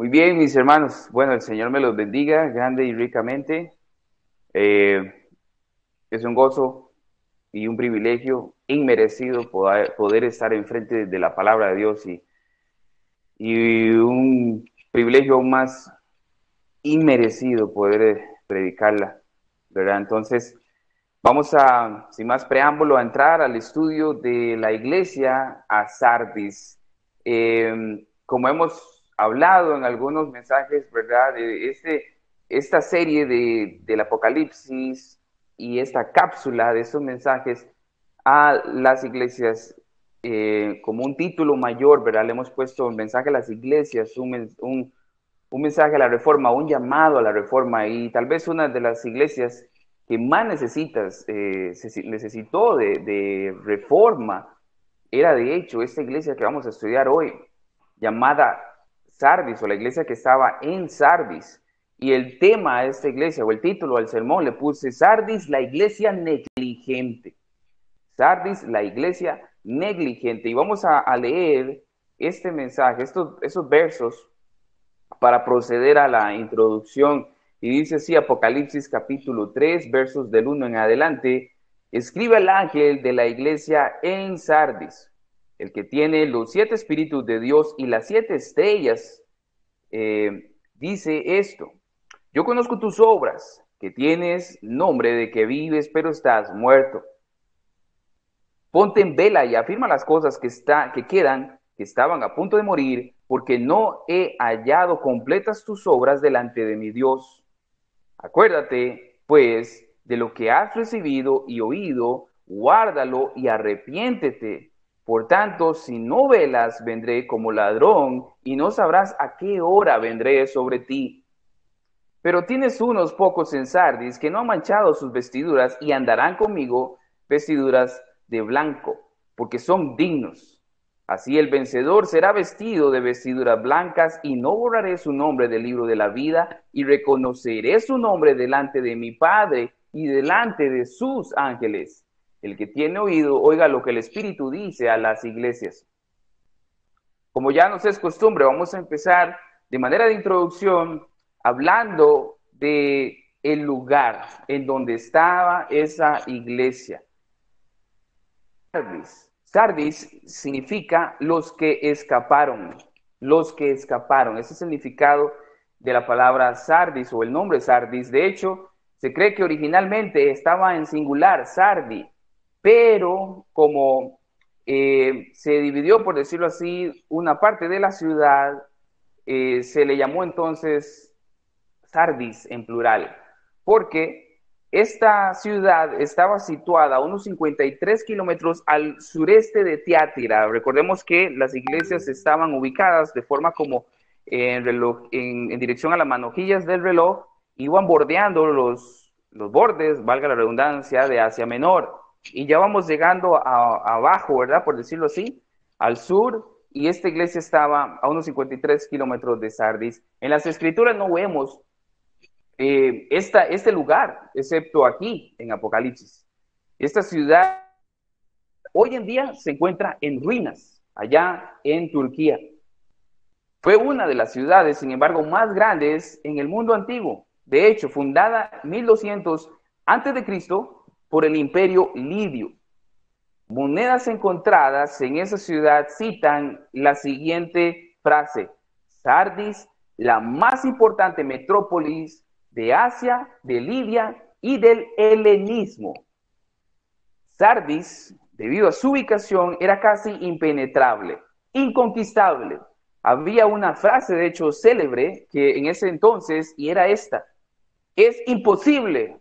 Muy bien, mis hermanos. Bueno, el Señor me los bendiga grande y ricamente. Eh, es un gozo y un privilegio inmerecido poder estar enfrente de la palabra de Dios y un privilegio aún más inmerecido poder predicarla, ¿verdad? Entonces, vamos a, sin más preámbulo, a entrar al estudio de la iglesia a Sardis. Como hemos hablado en algunos mensajes, ¿verdad? Esta serie del Apocalipsis y esta cápsula de estos mensajes a las iglesias, como un título mayor, ¿verdad? Le hemos puesto un mensaje a las iglesias, un mensaje a la reforma, un llamado a la reforma, y tal vez una de las iglesias que más necesitó de reforma era de hecho esta iglesia que vamos a estudiar hoy, llamada Sardis, o la iglesia que estaba en Sardis. Y el tema de esta iglesia, o el título al sermón, le puse Sardis, la iglesia negligente. Sardis, la iglesia negligente. Y vamos a leer este mensaje, esos versos, para proceder a la introducción. Y dice así, Apocalipsis capítulo 3, versos del 1 en adelante: escribe al ángel de la iglesia en Sardis, el que tiene los 7 espíritus de Dios y las 7 estrellas, dice esto: yo conozco tus obras, que tienes nombre de que vives, pero estás muerto. Ponte en vela y afirma las cosas que quedan, que estaban a punto de morir, porque no he hallado completas tus obras delante de mi Dios. Acuérdate, pues, de lo que has recibido y oído, guárdalo y arrepiéntete. Por tanto, si no velas, vendré como ladrón, y no sabrás a qué hora vendré sobre ti. Pero tienes unos pocos en Sardis que no han manchado sus vestiduras y andarán conmigo vestiduras de blanco, porque son dignos. Así el vencedor será vestido de vestiduras blancas, y no borraré su nombre del libro de la vida, y reconoceré su nombre delante de mi Padre y delante de sus ángeles. El que tiene oído, oiga lo que el Espíritu dice a las iglesias. Como ya nos es costumbre, vamos a empezar de manera de introducción hablando de el lugar en donde estaba esa iglesia. Sardis significa los que escaparon, los que escaparon. Ese es el significado de la palabra Sardis, o el nombre Sardis. De hecho, se cree que originalmente estaba en singular, Sardi, pero como se dividió, por decirlo así, una parte de la ciudad, se le llamó entonces Sardis en plural, porque esta ciudad estaba situada a unos 53 kilómetros al sureste de Tiátira. Recordemos que las iglesias estaban ubicadas de forma como en dirección a las manojillas del reloj, iban bordeando los bordes, valga la redundancia, de Asia Menor. Y ya vamos llegando abajo, ¿verdad? Por decirlo así, al sur, y esta iglesia estaba a unos 53 kilómetros de Sardis. En las escrituras no vemos este lugar, excepto aquí en Apocalipsis. Esta ciudad hoy en día se encuentra en ruinas, allá en Turquía. Fue una de las ciudades, sin embargo, más grandes en el mundo antiguo. De hecho, fundada en 1200 a.C. por el Imperio Lidio. Monedas encontradas en esa ciudad citan la siguiente frase: Sardis, la más importante metrópolis de Asia, de Lidia y del helenismo. Sardis, debido a su ubicación, era casi impenetrable, inconquistable. Había una frase, de hecho, célebre, que en ese entonces, y era esta: es imposible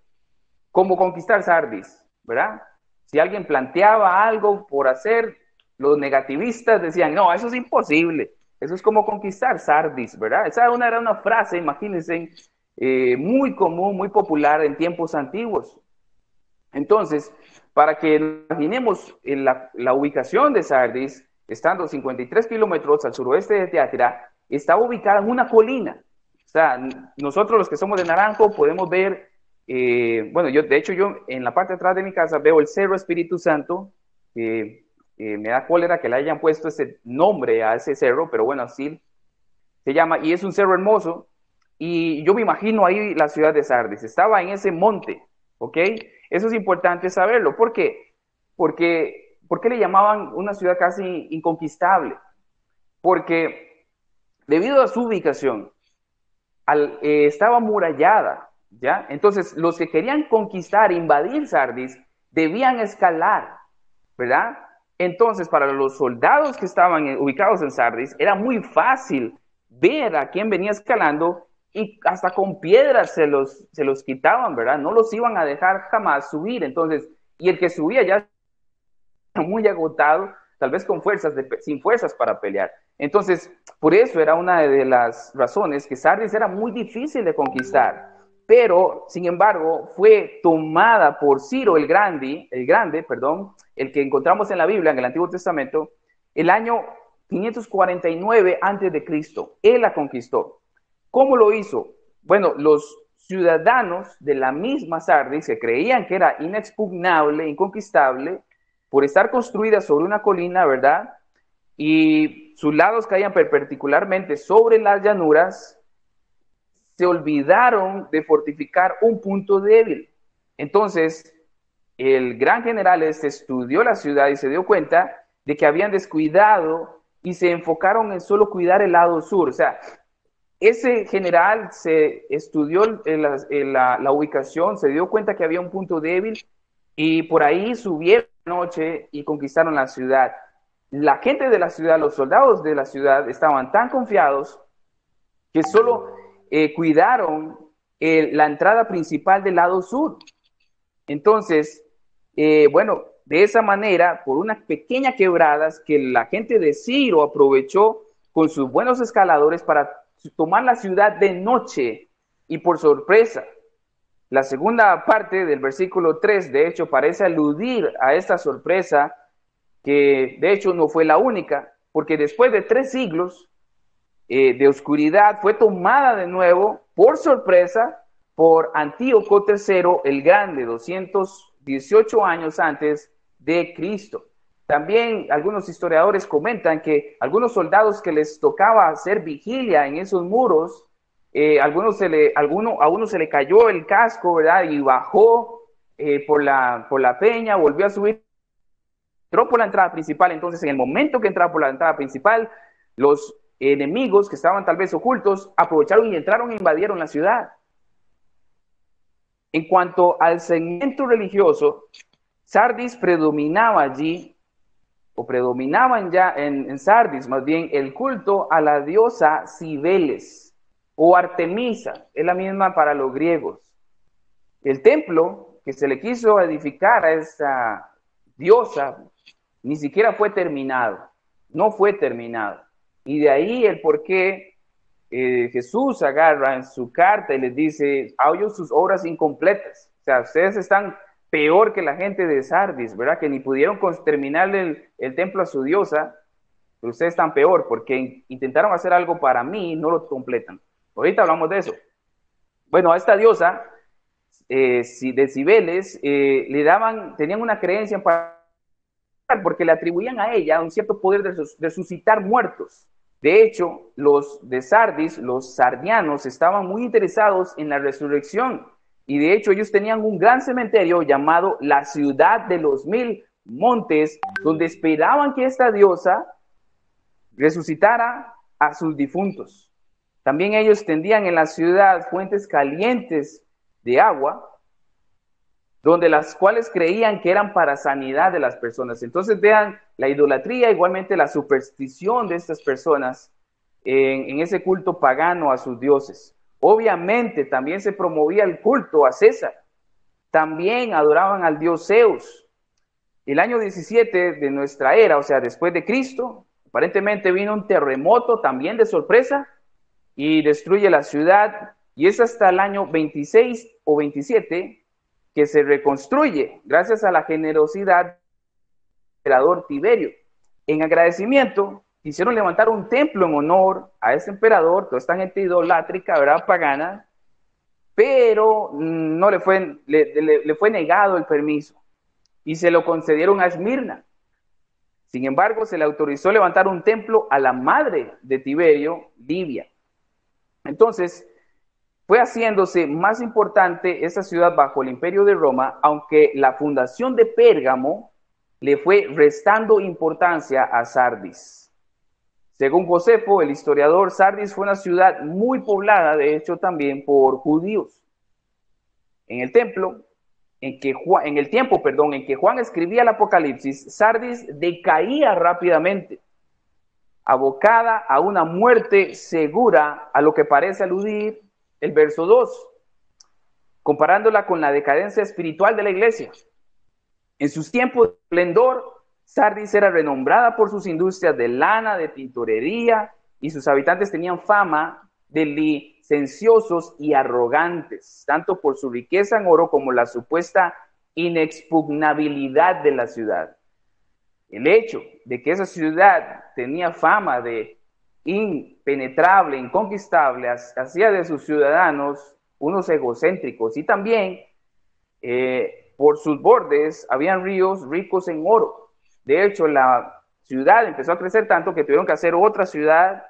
como conquistar Sardis, ¿verdad? Si alguien planteaba algo por hacer, los negativistas decían, no, eso es imposible, eso es como conquistar Sardis, ¿verdad? Esa era una frase, imagínense, muy común, muy popular en tiempos antiguos. Entonces, para que imaginemos la ubicación de Sardis, estando 53 kilómetros al suroeste de Tiátira, estaba ubicada en una colina. O sea, nosotros los que somos de Naranjo podemos ver, bueno, de hecho yo en la parte de atrás de mi casa veo el Cerro Espíritu Santo. Me da cólera que le hayan puesto ese nombre a ese cerro, pero bueno, así se llama, y es un cerro hermoso, y yo me imagino ahí la ciudad de Sardis, estaba en ese monte, ¿ok? Eso es importante saberlo, ¿por qué? ¿Por qué le llamaban una ciudad casi inconquistable? Porque debido a su ubicación, estaba amurallada, ¿ya? Entonces, los que querían conquistar, invadir Sardis, debían escalar, ¿verdad? Entonces, para los soldados que estaban ubicados en Sardis, era muy fácil ver a quién venía escalando y hasta con piedras se los quitaban, ¿verdad? No los iban a dejar jamás subir. Entonces, y el que subía ya muy agotado, tal vez con fuerzas, sin fuerzas para pelear. Entonces, por eso era una de las razones que Sardis era muy difícil de conquistar. Pero, sin embargo, fue tomada por Ciro el Grande, perdón, el que encontramos en la Biblia, en el Antiguo Testamento, el año 549 antes de Cristo. Él la conquistó. ¿Cómo lo hizo? Bueno, los ciudadanos de la misma Sardis, que creían que era inexpugnable, inconquistable, por estar construida sobre una colina, ¿verdad? Y sus lados caían perpendicularmente sobre las llanuras, se olvidaron de fortificar un punto débil. Entonces, el gran general estudió la ciudad y se dio cuenta de que habían descuidado y se enfocaron en solo cuidar el lado sur. O sea, ese general se estudió la ubicación, se dio cuenta que había un punto débil y por ahí subieron la noche y conquistaron la ciudad. La gente de la ciudad, los soldados de la ciudad estaban tan confiados que solo cuidaron la entrada principal del lado sur. Entonces, bueno, de esa manera, por unas pequeñas quebradas que la gente de Ciro aprovechó con sus buenos escaladores para tomar la ciudad de noche y por sorpresa. La segunda parte del versículo 3, de hecho, parece aludir a esta sorpresa, que de hecho no fue la única, porque después de 3 siglos de oscuridad fue tomada de nuevo por sorpresa por Antíoco III el Grande, 218 años antes de Cristo. También algunos historiadores comentan que algunos soldados que les tocaba hacer vigilia en esos muros, a uno se le cayó el casco, ¿verdad? Y bajó por la peña, volvió a subir, entró por la entrada principal. Entonces, en el momento que entraba por la entrada principal, los enemigos que estaban tal vez ocultos aprovecharon y entraron e invadieron la ciudad. En cuanto al segmento religioso, Sardis predominaba allí, o predominaban ya en Sardis, más bien el culto a la diosa Cibeles o Artemisa, es la misma para los griegos. El templo que se le quiso edificar a esa diosa ni siquiera fue terminado, no fue terminado. Y de ahí el por qué Jesús agarra en su carta y les dice, hallo sus obras incompletas. O sea, ustedes están peor que la gente de Sardis, ¿verdad? Que ni pudieron terminarle el templo a su diosa, pero ustedes están peor porque intentaron hacer algo para mí y no lo completan. Ahorita hablamos de eso. Bueno, a esta diosa de Cibeles tenían una creencia en porque le atribuían a ella un cierto poder de suscitar muertos. De hecho, los de Sardis, los sardianos, estaban muy interesados en la resurrección. Y de hecho, ellos tenían un gran cementerio llamado la Ciudad de los Mil Montes, donde esperaban que esta diosa resucitara a sus difuntos. También ellos tendían en la ciudad fuentes calientes de agua, donde las cuales creían que eran para sanidad de las personas. Entonces vean la idolatría, igualmente la superstición de estas personas en ese culto pagano a sus dioses. Obviamente también se promovía el culto a César. También adoraban al dios Zeus. El año 17 de nuestra era, o sea, después de Cristo, aparentemente vino un terremoto también de sorpresa y destruye la ciudad. Y es hasta el año 26 o 27 que se reconstruye gracias a la generosidad del emperador Tiberio. En agradecimiento, quisieron levantar un templo en honor a ese emperador, toda esta gente idolátrica, ¿verdad? Pagana, pero no le fue negado el permiso y se lo concedieron a Esmirna. Sin embargo, se le autorizó levantar un templo a la madre de Tiberio, Livia. Entonces, fue haciéndose más importante esta ciudad bajo el imperio de Roma, aunque la fundación de Pérgamo le fue restando importancia a Sardis. Según Josefo, el historiador, Sardis fue una ciudad muy poblada, de hecho también por judíos. En el tiempo en que Juan escribía el Apocalipsis, Sardis decaía rápidamente, abocada a una muerte segura, a lo que parece aludir el verso 2, comparándola con la decadencia espiritual de la iglesia. En sus tiempos de esplendor, Sardis era renombrada por sus industrias de lana, de tintorería, y sus habitantes tenían fama de licenciosos y arrogantes, tanto por su riqueza en oro como la supuesta inexpugnabilidad de la ciudad. El hecho de que esa ciudad tenía fama de impenetrable, inconquistable, hacía de sus ciudadanos unos egocéntricos, y también por sus bordes habían ríos ricos en oro. De hecho, la ciudad empezó a crecer tanto que tuvieron que hacer otra ciudad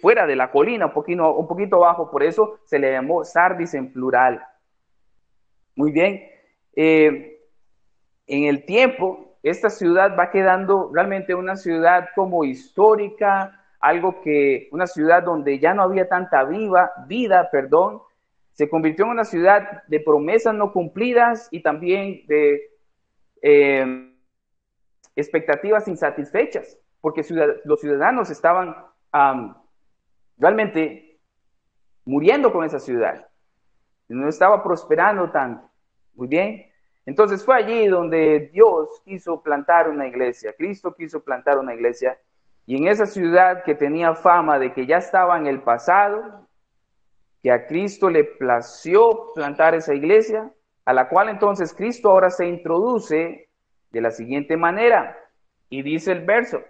fuera de la colina, un poquito abajo, por eso se le llamó Sardis en plural. Muy bien. En el tiempo, esta ciudad va quedando realmente una ciudad como histórica, una ciudad donde ya no había tanta vida, se convirtió en una ciudad de promesas no cumplidas y también de expectativas insatisfechas, porque los ciudadanos estaban realmente muriendo con esa ciudad, no estaba prosperando tanto. Muy bien. Entonces fue allí donde Dios quiso plantar una iglesia, Cristo quiso plantar una iglesia, y en esa ciudad que tenía fama de que ya estaba en el pasado, que a Cristo le plació plantar esa iglesia, a la cual entonces Cristo ahora se introduce de la siguiente manera, y dice el verso: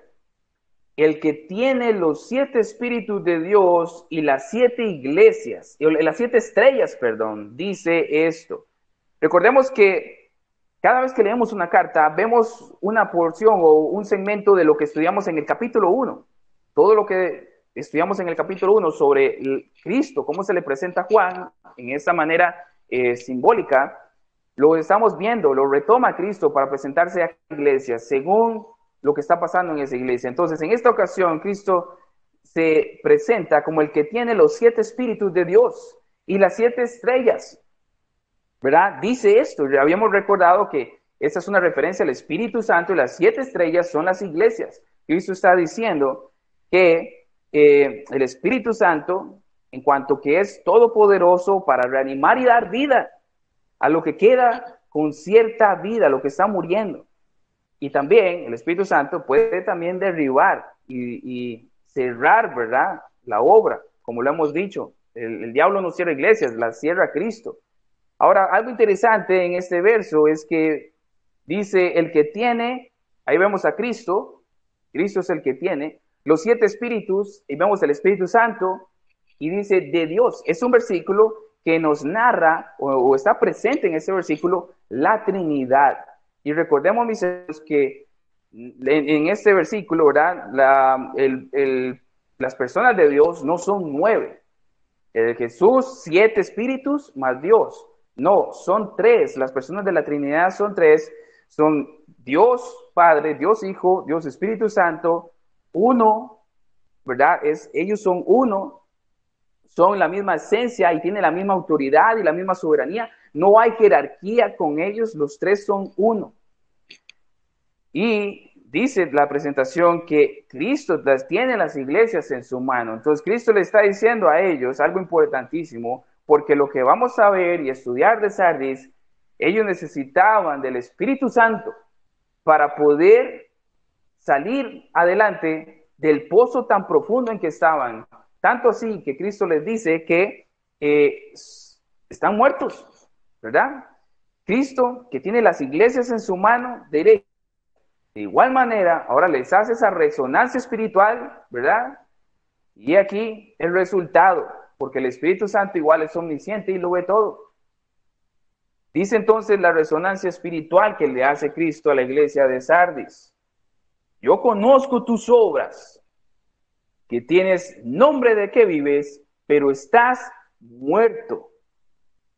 el que tiene los 7 espíritus de Dios y las 7 iglesias, las 7 estrellas, dice esto. Recordemos que cada vez que leemos una carta, vemos una porción o un segmento de lo que estudiamos en el capítulo 1. Todo lo que estudiamos en el capítulo 1 sobre Cristo, cómo se le presenta a Juan, en esa manera simbólica, lo estamos viendo, lo retoma Cristo para presentarse a la iglesia, según lo que está pasando en esa iglesia. Entonces, en esta ocasión, Cristo se presenta como el que tiene los 7 espíritus de Dios y las 7 estrellas, ¿verdad? Dice esto, ya habíamos recordado que esta es una referencia al Espíritu Santo y las 7 estrellas son las iglesias. Cristo está diciendo que el Espíritu Santo, en cuanto que es todopoderoso para reanimar y dar vida a lo que queda con cierta vida, a lo que está muriendo. Y también el Espíritu Santo puede también derribar y cerrar, ¿verdad?, la obra, como lo hemos dicho. El diablo no cierra iglesias, las cierra Cristo. Ahora, algo interesante en este verso es que dice el que tiene, ahí vemos a Cristo, Cristo es el que tiene, los 7 espíritus, y vemos el Espíritu Santo, y dice de Dios. Es un versículo que nos narra, o está presente en ese versículo, la Trinidad. Y recordemos, mis hermanos, que en este versículo, ¿verdad?, las personas de Dios no son 9. Jesús, 7 espíritus más Dios. No, son 3. Las personas de la Trinidad son 3. Son Dios Padre, Dios Hijo, Dios Espíritu Santo, uno, ¿verdad? Ellos son uno, son la misma esencia y tienen la misma autoridad y la misma soberanía. No hay jerarquía con ellos, los 3 son uno. Y dice la presentación que Cristo tiene las iglesias en su mano. Entonces Cristo le está diciendo a ellos algo importantísimo, porque lo que vamos a ver y estudiar de Sardis, ellos necesitaban del Espíritu Santo para poder salir adelante del pozo tan profundo en que estaban. Tanto así que Cristo les dice que están muertos, ¿verdad? Cristo, que tiene las iglesias en su mano derecha, de igual manera, ahora les hace esa resonancia espiritual, ¿verdad? Y aquí el resultado, porque el Espíritu Santo igual es omnisciente y lo ve todo. Dice entonces la resonancia espiritual que le hace Cristo a la iglesia de Sardis: yo conozco tus obras, que tienes nombre de que vives pero estás muerto.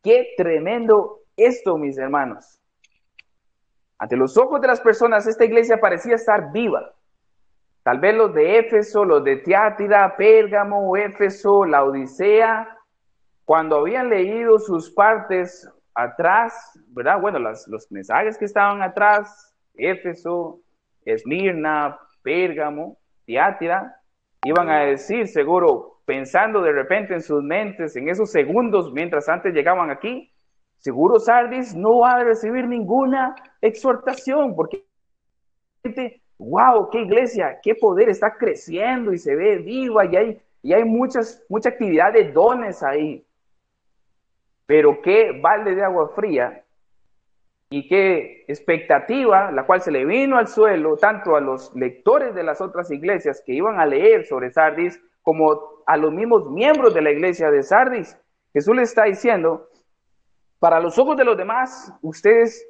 Qué tremendo esto, mis hermanos. Ante los ojos de las personas, esta iglesia parecía estar viva. Tal vez los de Éfeso, los de Tiátira, Pérgamo, Éfeso, la Odisea, cuando habían leído sus partes atrás, ¿verdad? Bueno, los mensajes que estaban atrás, Éfeso, Esmirna, Pérgamo, Tiátira, iban a decir, seguro, pensando de repente en sus mentes, en esos segundos, mientras antes llegaban aquí, seguro Sardis no va a recibir ninguna exhortación, porque wow, qué iglesia, qué poder, está creciendo y se ve viva y hay mucha actividad de dones ahí. Pero qué balde de agua fría y qué expectativa, la cual se le vino al suelo tanto a los lectores de las otras iglesias que iban a leer sobre Sardis como a los mismos miembros de la iglesia de Sardis. Jesús le está diciendo, para los ojos de los demás, ustedes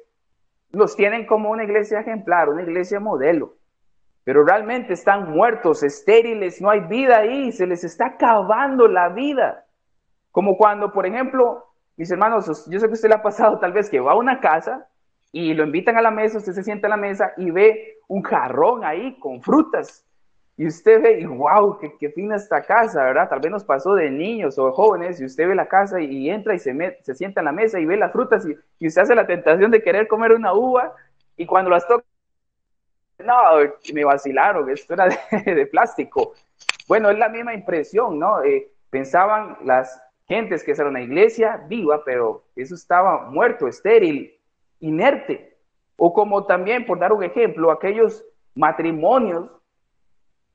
los tienen como una iglesia ejemplar, una iglesia modelo, pero realmente están muertos, estériles, no hay vida ahí, se les está acabando la vida. Como cuando, por ejemplo, mis hermanos, yo sé que a usted le ha pasado tal vez que va a una casa y lo invitan a la mesa, usted se sienta a la mesa y ve un jarrón ahí con frutas. Y usted ve, y wow, qué fina esta casa, ¿verdad? Tal vez nos pasó de niños o jóvenes, y usted ve la casa y entra y se sienta en la mesa y ve las frutas y usted hace la tentación de querer comer una uva y cuando las toca, no, me vacilaron, esto era de plástico. Bueno, es la misma impresión, ¿no? Pensaban las gentes que era una iglesia viva, pero eso estaba muerto, estéril, inerte. O como también, por dar un ejemplo, aquellos matrimonios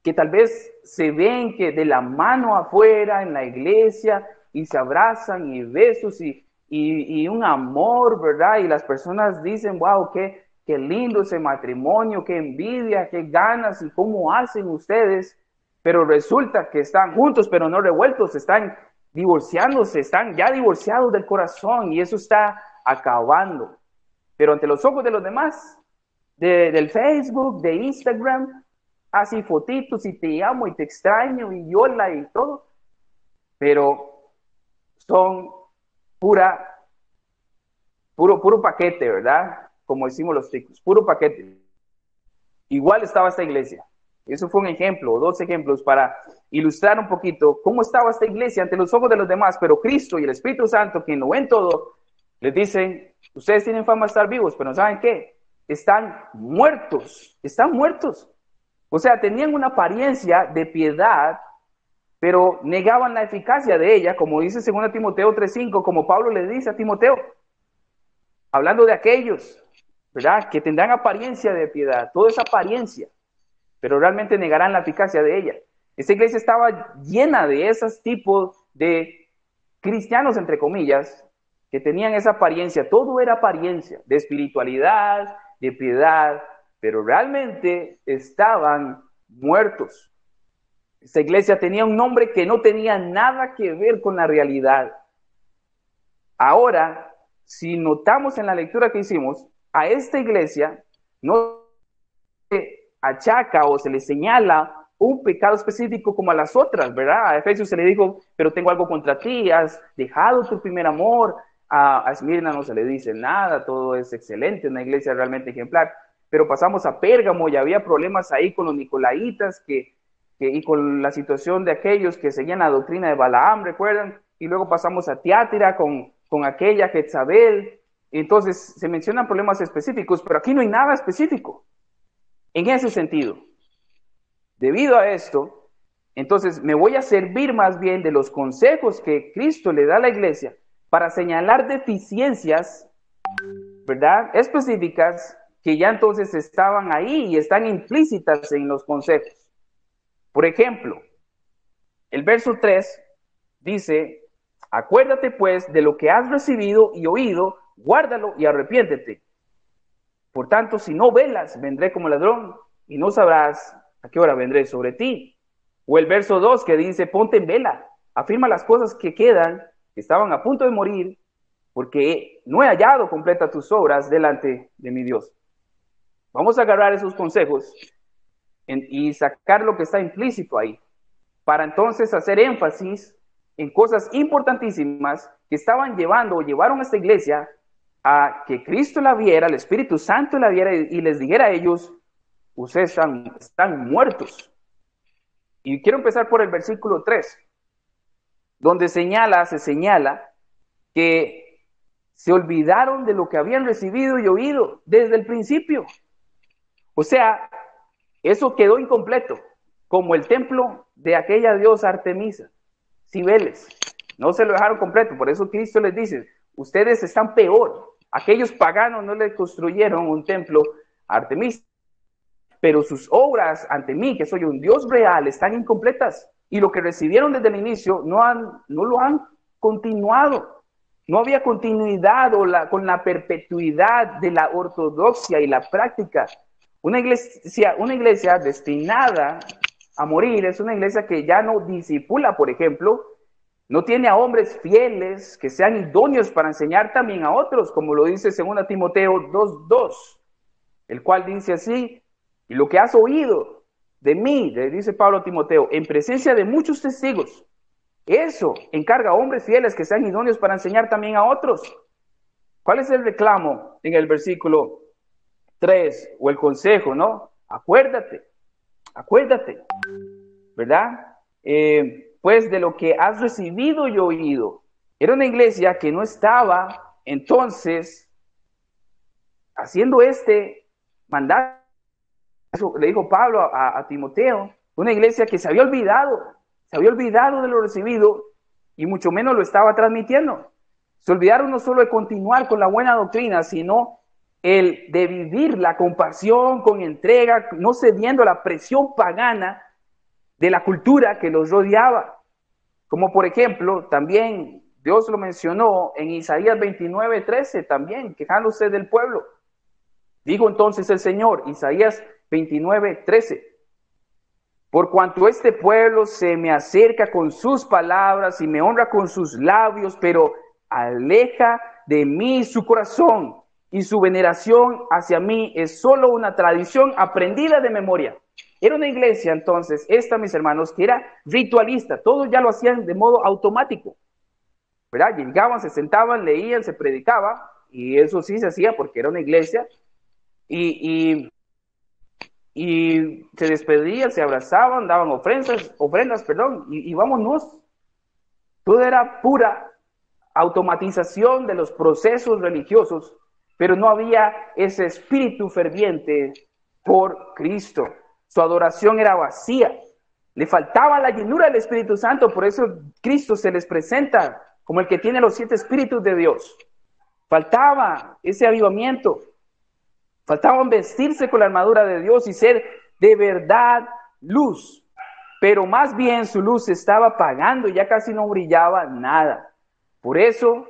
que tal vez se ven que de la mano afuera en la iglesia y se abrazan y besos y un amor, ¿verdad? Y las personas dicen, wow, qué lindo ese matrimonio, qué envidia, qué ganas y cómo hacen ustedes, pero resulta que están juntos pero no revueltos, están divorciándose, están ya divorciados del corazón y eso está acabando. Pero ante los ojos de los demás, del Facebook, de Instagram, así fotitos y te amo y te extraño y hola y todo, pero son puro paquete, ¿verdad? Como decimos los ticos, puro paquete. Igual estaba esta iglesia. Eso fue un ejemplo, dos ejemplos para ilustrar un poquito cómo estaba esta iglesia ante los ojos de los demás, pero Cristo y el Espíritu Santo, quien lo ven todo, les dicen, ustedes tienen fama de estar vivos, pero ¿saben qué? Están muertos, están muertos. O sea, tenían una apariencia de piedad, pero negaban la eficacia de ella, como dice 2 Timoteo 3:5, como Pablo le dice a Timoteo, hablando de aquellos, ¿verdad? Que tendrán apariencia de piedad, toda esa apariencia, pero realmente negarán la eficacia de ella. Esta iglesia estaba llena de esos tipos de cristianos, entre comillas, que tenían esa apariencia, todo era apariencia, de espiritualidad, de piedad, pero realmente estaban muertos. Esta iglesia tenía un nombre que no tenía nada que ver con la realidad. Ahora, si notamos en la lectura que hicimos, a esta iglesia no se achaca o se le señala un pecado específico como a las otras, ¿verdad? A Efesios se le dijo, pero tengo algo contra ti, has dejado tu primer amor. A Esmirna no se le dice nada, todo es excelente, una iglesia realmente ejemplar. Pero pasamos a Pérgamo y había problemas ahí con los nicolaitas y con la situación de aquellos que seguían la doctrina de Balaam, ¿recuerdan? Y luego pasamos a Tiátira con aquella Jezabel. Entonces se mencionan problemas específicos, pero aquí no hay nada específico. En ese sentido, debido a esto, entonces me voy a servir más bien de los consejos que Cristo le da a la iglesia para señalar deficiencias, ¿verdad? Específicas que ya entonces estaban ahí y están implícitas en los consejos. Por ejemplo, el verso 3 dice, acuérdate pues de lo que has recibido y oído, guárdalo y arrepiéntete. Por tanto, si no velas, vendré como ladrón y no sabrás a qué hora vendré sobre ti. O el verso 2 que dice, ponte en vela, afirma las cosas que quedan, que estaban a punto de morir, porque no he hallado completa tus obras delante de mi Dios. Vamos a agarrar esos consejos y sacar lo que está implícito ahí, para entonces hacer énfasis en cosas importantísimas que estaban llevando o llevaron a esta iglesia a que Cristo la viera, el Espíritu Santo la viera y les dijera a ellos, ustedes están muertos. Y quiero empezar por el versículo 3, donde se señala que se olvidaron de lo que habían recibido y oído desde el principio. O sea, eso quedó incompleto, como el templo de aquella diosa Artemisa, Cibeles. No se lo dejaron completo, por eso Cristo les dice, ustedes están peor. Aquellos paganos no le construyeron un templo a Artemisa, pero sus obras ante mí, que soy un Dios real, están incompletas. Y lo que recibieron desde el inicio no lo han continuado. No había continuidad con la perpetuidad de la ortodoxia y la práctica. Una iglesia destinada a morir es una iglesia que ya no discipula, por ejemplo, no tiene a hombres fieles que sean idóneos para enseñar también a otros, como lo dice 2 Timoteo 2:2, el cual dice así, y lo que has oído de mí, le dice Pablo a Timoteo, en presencia de muchos testigos, eso encarga a hombres fieles que sean idóneos para enseñar también a otros. ¿Cuál es el reclamo en el versículo 3 o el consejo, no? Acuérdate, ¿verdad? Pues de lo que has recibido y oído. Era una iglesia que no estaba entonces haciendo este mandato. Eso le dijo Pablo a Timoteo, una iglesia que se había olvidado de lo recibido y mucho menos lo estaba transmitiendo. Se olvidaron no solo de continuar con la buena doctrina, sino el de vivir la compasión con entrega, no cediendo a la presión pagana de la cultura que los rodeaba. Como por ejemplo, también Dios lo mencionó en Isaías 29:13, también quejándose del pueblo. Dijo entonces el Señor, Isaías 29:13, por cuanto este pueblo se me acerca con sus palabras y me honra con sus labios, pero aleja de mí su corazón y su veneración hacia mí es solo una tradición aprendida de memoria. Era una iglesia entonces, mis hermanos, que era ritualista, todos ya lo hacían de modo automático, ¿verdad? Llegaban, se sentaban, leían, se predicaba, y eso sí se hacía porque era una iglesia, y se despedían, se abrazaban, daban ofrendas, y vámonos. Todo era pura automatización de los procesos religiosos, pero no había ese espíritu ferviente por Cristo. Su adoración era vacía, le faltaba la llenura del Espíritu Santo, por eso Cristo se les presenta como el que tiene los 7 espíritus de Dios. Faltaba ese avivamiento, faltaban vestirse con la armadura de Dios y ser de verdad luz, pero más bien su luz se estaba apagando y ya casi no brillaba nada. Por eso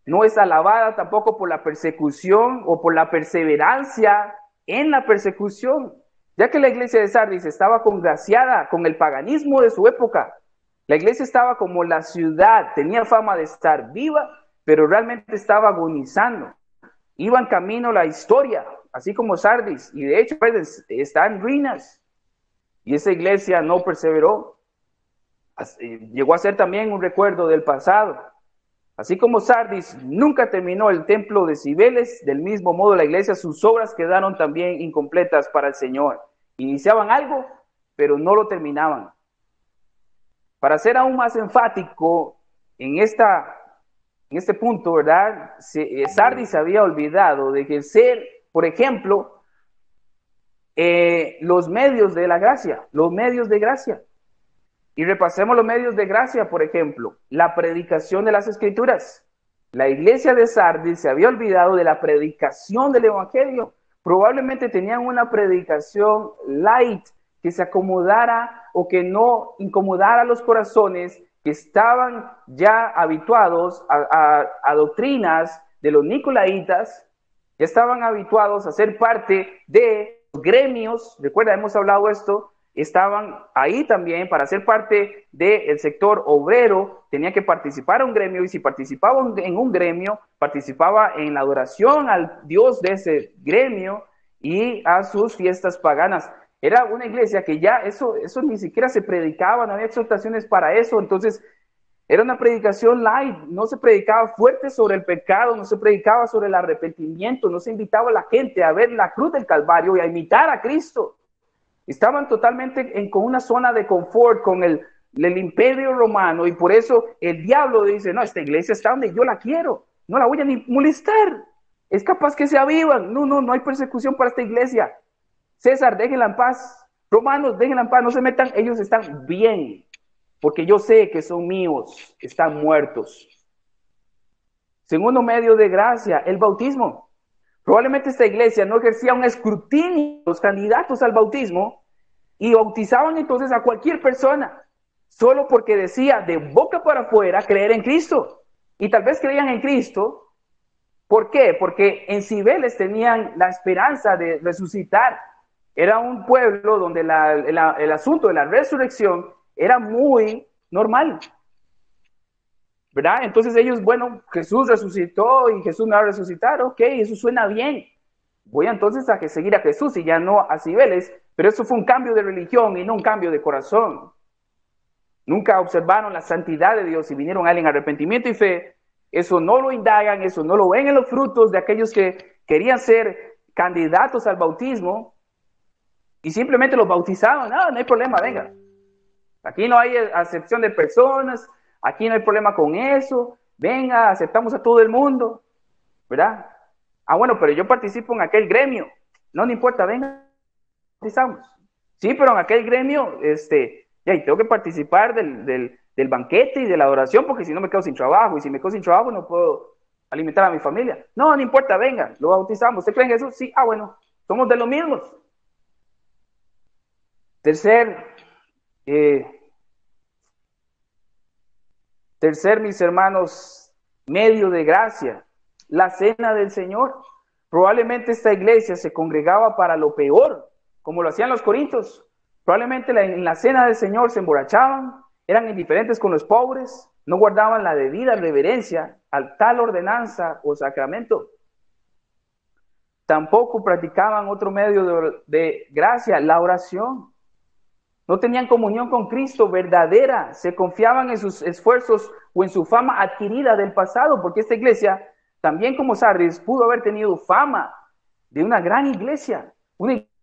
no es alabada tampoco por la persecución o por la perseverancia en la persecución, ya que la iglesia de Sardis estaba congraciada con el paganismo de su época. La iglesia estaba como la ciudad, tenía fama de estar viva, pero realmente estaba agonizando. Iba en camino la historia, así como Sardis, y de hecho pues, está en ruinas. Y esa iglesia no perseveró. Llegó a ser también un recuerdo del pasado. Así como Sardis nunca terminó el templo de Cibeles, del mismo modo la iglesia, sus obras quedaron también incompletas para el Señor. Iniciaban algo, pero no lo terminaban. Para ser aún más enfático en este punto, ¿verdad? Sardis se había olvidado de ejercer, por ejemplo, los medios de la gracia, los medios de gracia. Y repasemos los medios de gracia, por ejemplo, la predicación de las Escrituras. La iglesia de Sardis se había olvidado de la predicación del Evangelio. Probablemente tenían una predicación light que se acomodara o que no incomodara los corazones que estaban ya habituados a doctrinas de los nicolaitas, ya estaban habituados a ser parte de gremios. Recuerda, hemos hablado de esto. Estaban ahí también para ser parte del sector obrero, tenía que participar en un gremio, y si participaba en un gremio, participaba en la adoración al Dios de ese gremio y a sus fiestas paganas. Era una iglesia que ya eso ni siquiera se predicaba, no había exhortaciones para eso. Entonces Era una predicación light, no se predicaba fuerte sobre el pecado, no se predicaba sobre el arrepentimiento, no se invitaba a la gente a ver la cruz del Calvario y a imitar a Cristo. Estaban totalmente con una zona de confort con el imperio romano, y por eso el diablo dice, no, esta iglesia está donde yo la quiero, no la voy a ni molestar, es capaz que se avivan, no hay persecución para esta iglesia. César, déjenla en paz, romanos, déjenla en paz, no se metan, ellos están bien, porque yo sé que son míos, están muertos. Segundo medio de gracia, el bautismo. Probablemente esta iglesia no ejercía un escrutinio de los candidatos al bautismo y bautizaban entonces a cualquier persona, solo porque decía de boca para afuera creer en Cristo. Y tal vez creían en Cristo. ¿Por qué? Porque en Cibeles tenían la esperanza de resucitar. Era un pueblo donde el asunto de la resurrección era muy normal, ¿verdad? Entonces ellos, bueno, Jesús resucitó y Jesús me va a resucitar, ok, eso suena bien. Voy entonces a seguir a Jesús y ya no a Cibeles, pero eso fue un cambio de religión y no un cambio de corazón. Nunca observaron la santidad de Dios y vinieron a él en arrepentimiento y fe. Eso no lo indagan, eso no lo ven en los frutos de aquellos que querían ser candidatos al bautismo y simplemente los bautizaban. No hay problema, venga. Aquí no hay acepción de personas, aquí no hay problema con eso, venga, aceptamos a todo el mundo, ¿verdad? Bueno, pero yo participo en aquel gremio, no importa, venga, bautizamos. Sí, pero en aquel gremio, tengo que participar del banquete y de la adoración, porque si no me quedo sin trabajo, y si me quedo sin trabajo no puedo alimentar a mi familia. No importa, venga, lo bautizamos. ¿Usted cree en Jesús? Sí, bueno, somos de los mismos. Tercer, mis hermanos, medio de gracia, la cena del Señor. Probablemente esta iglesia se congregaba para lo peor, como lo hacían los corintios. Probablemente en la cena del Señor se emborrachaban, eran indiferentes con los pobres, no guardaban la debida reverencia al tal ordenanza o sacramento. Tampoco practicaban otro medio de gracia, la oración. No tenían comunión con Cristo verdadera, se confiaban en sus esfuerzos o en su fama adquirida del pasado, porque esta iglesia, también como Sardis, pudo haber tenido fama de una gran iglesia, una iglesia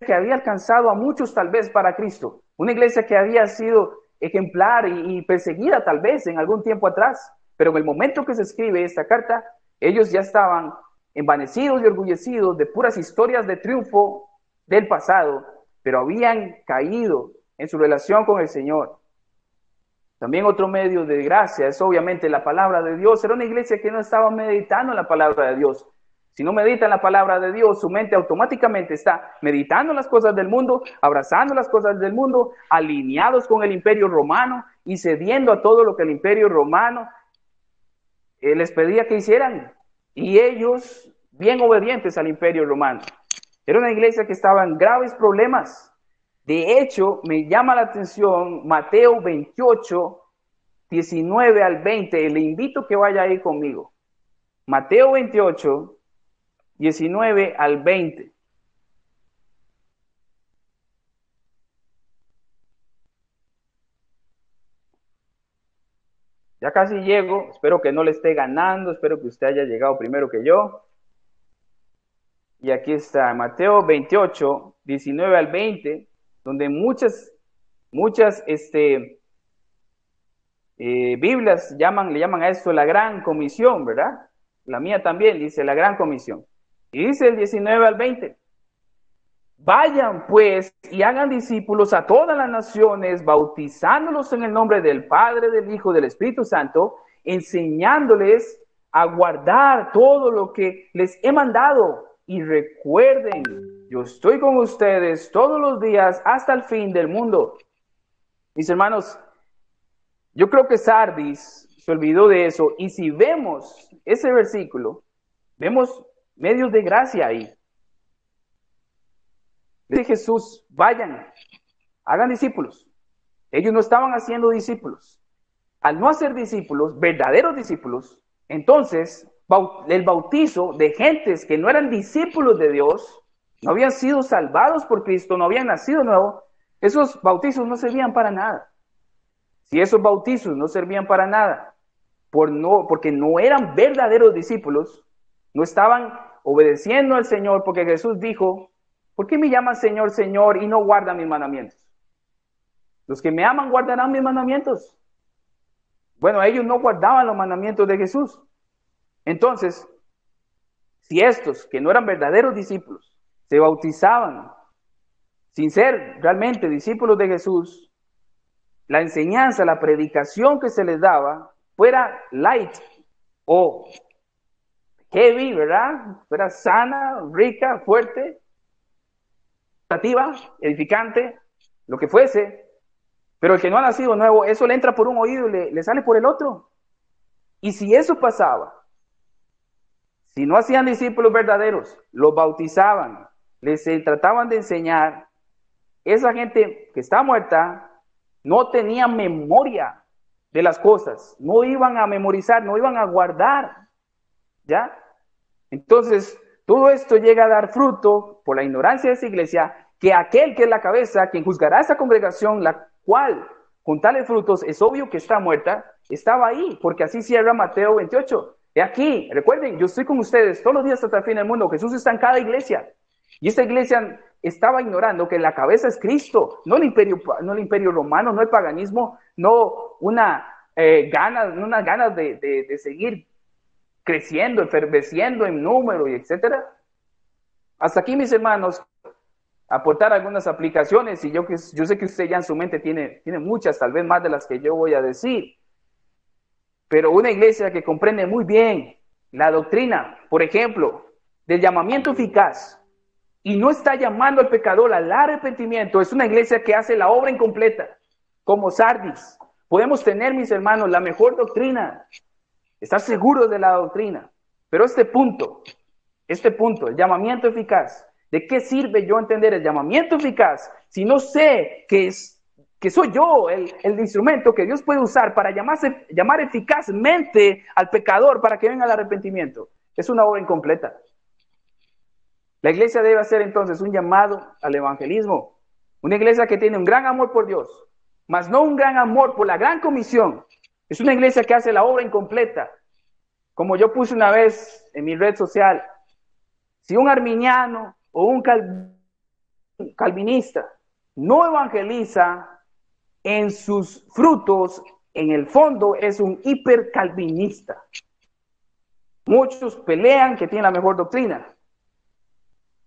que había alcanzado a muchos tal vez para Cristo, una iglesia que había sido ejemplar y perseguida tal vez en algún tiempo atrás, pero en el momento que se escribe esta carta, ellos ya estaban envanecidos y orgullecidos de puras historias de triunfo del pasado, pero habían caído en su relación con el Señor. También otro medio de gracia es obviamente la palabra de Dios. Era una iglesia que no estaba meditando en la palabra de Dios. Si no medita en la palabra de Dios, su mente automáticamente está meditando en las cosas del mundo, abrazando las cosas del mundo, alineados con el imperio romano y cediendo a todo lo que el imperio romano les pedía que hicieran. Y ellos, bien obedientes al imperio romano. Era una iglesia que estaba en graves problemas. De hecho, me llama la atención Mateo 28, 19 al 20. Le invito a que vaya ahí conmigo. Mateo 28, 19 al 20. Ya casi llego. Espero que no le esté ganando. Espero que usted haya llegado primero que yo. Y aquí está Mateo 28, 19 al 20, donde muchas Biblias le llaman a esto la gran comisión, ¿verdad? La mía también dice la gran comisión. Y dice el 19 al 20. Vayan pues y hagan discípulos a todas las naciones, bautizándolos en el nombre del Padre, del Hijo, del Espíritu Santo, enseñándoles a guardar todo lo que les he mandado. Y recuerden, yo estoy con ustedes todos los días hasta el fin del mundo. Mis hermanos, yo creo que Sardis se olvidó de eso. Y si vemos ese versículo, vemos medios de gracia ahí. Dice Jesús, vayan, hagan discípulos. Ellos no estaban haciendo discípulos. Al no hacer discípulos, verdaderos discípulos, entonces el bautizo de gentes que no eran discípulos de Dios, no habían sido salvados por Cristo, no habían nacido nuevo, esos bautizos no servían para nada. Si esos bautizos no servían para nada, porque no eran verdaderos discípulos, no estaban obedeciendo al Señor, porque Jesús dijo, ¿por qué me llaman Señor, Señor y no guardan mis mandamientos? Los que me aman guardarán mis mandamientos. Bueno, ellos no guardaban los mandamientos de Jesús. Entonces, si estos, que no eran verdaderos discípulos, se bautizaban sin ser realmente discípulos de Jesús, la enseñanza, la predicación que se les daba fuera light o heavy, ¿verdad? Fuera sana, rica, fuerte, educativa, edificante, lo que fuese. Pero el que no ha nacido nuevo, eso le entra por un oído y le sale por el otro. Y si eso pasaba, si no hacían discípulos verdaderos, los bautizaban, les trataban de enseñar, esa gente que está muerta no tenía memoria de las cosas, no iban a memorizar, no iban a guardar, ¿ya? Entonces, todo esto llega a dar fruto por la ignorancia de esa iglesia, que aquel que es la cabeza, quien juzgará a esa congregación, la cual con tales frutos es obvio que está muerta, estaba ahí, porque así cierra Mateo 28. He aquí, recuerden, yo estoy con ustedes todos los días hasta el fin del mundo. Jesús está en cada iglesia, y esta iglesia estaba ignorando que la cabeza es Cristo, no el imperio romano, no el paganismo, no unas ganas de seguir creciendo, efervesciendo en número y etcétera. Hasta aquí, mis hermanos, aportar algunas aplicaciones, y yo sé que usted ya en su mente tiene muchas, tal vez más de las que yo voy a decir, pero una iglesia que comprende muy bien la doctrina, por ejemplo, del llamamiento eficaz, y no está llamando al pecador al arrepentimiento, es una iglesia que hace la obra incompleta, como Sardis. Podemos tener, mis hermanos, la mejor doctrina, estar seguros de la doctrina, pero este punto, el llamamiento eficaz, ¿de qué sirve yo entender el llamamiento eficaz si no sé que soy yo el instrumento que Dios puede usar para llamar eficazmente al pecador para que venga al arrepentimiento? Es una obra incompleta. La iglesia debe hacer entonces un llamado al evangelismo, una iglesia que tiene un gran amor por Dios, mas no un gran amor por la gran comisión. Es una iglesia que hace la obra incompleta. Como yo puse una vez en mi red social, si un arminiano o un calvinista no evangeliza, en sus frutos, en el fondo es un hipercalvinista. Muchos pelean que tienen la mejor doctrina,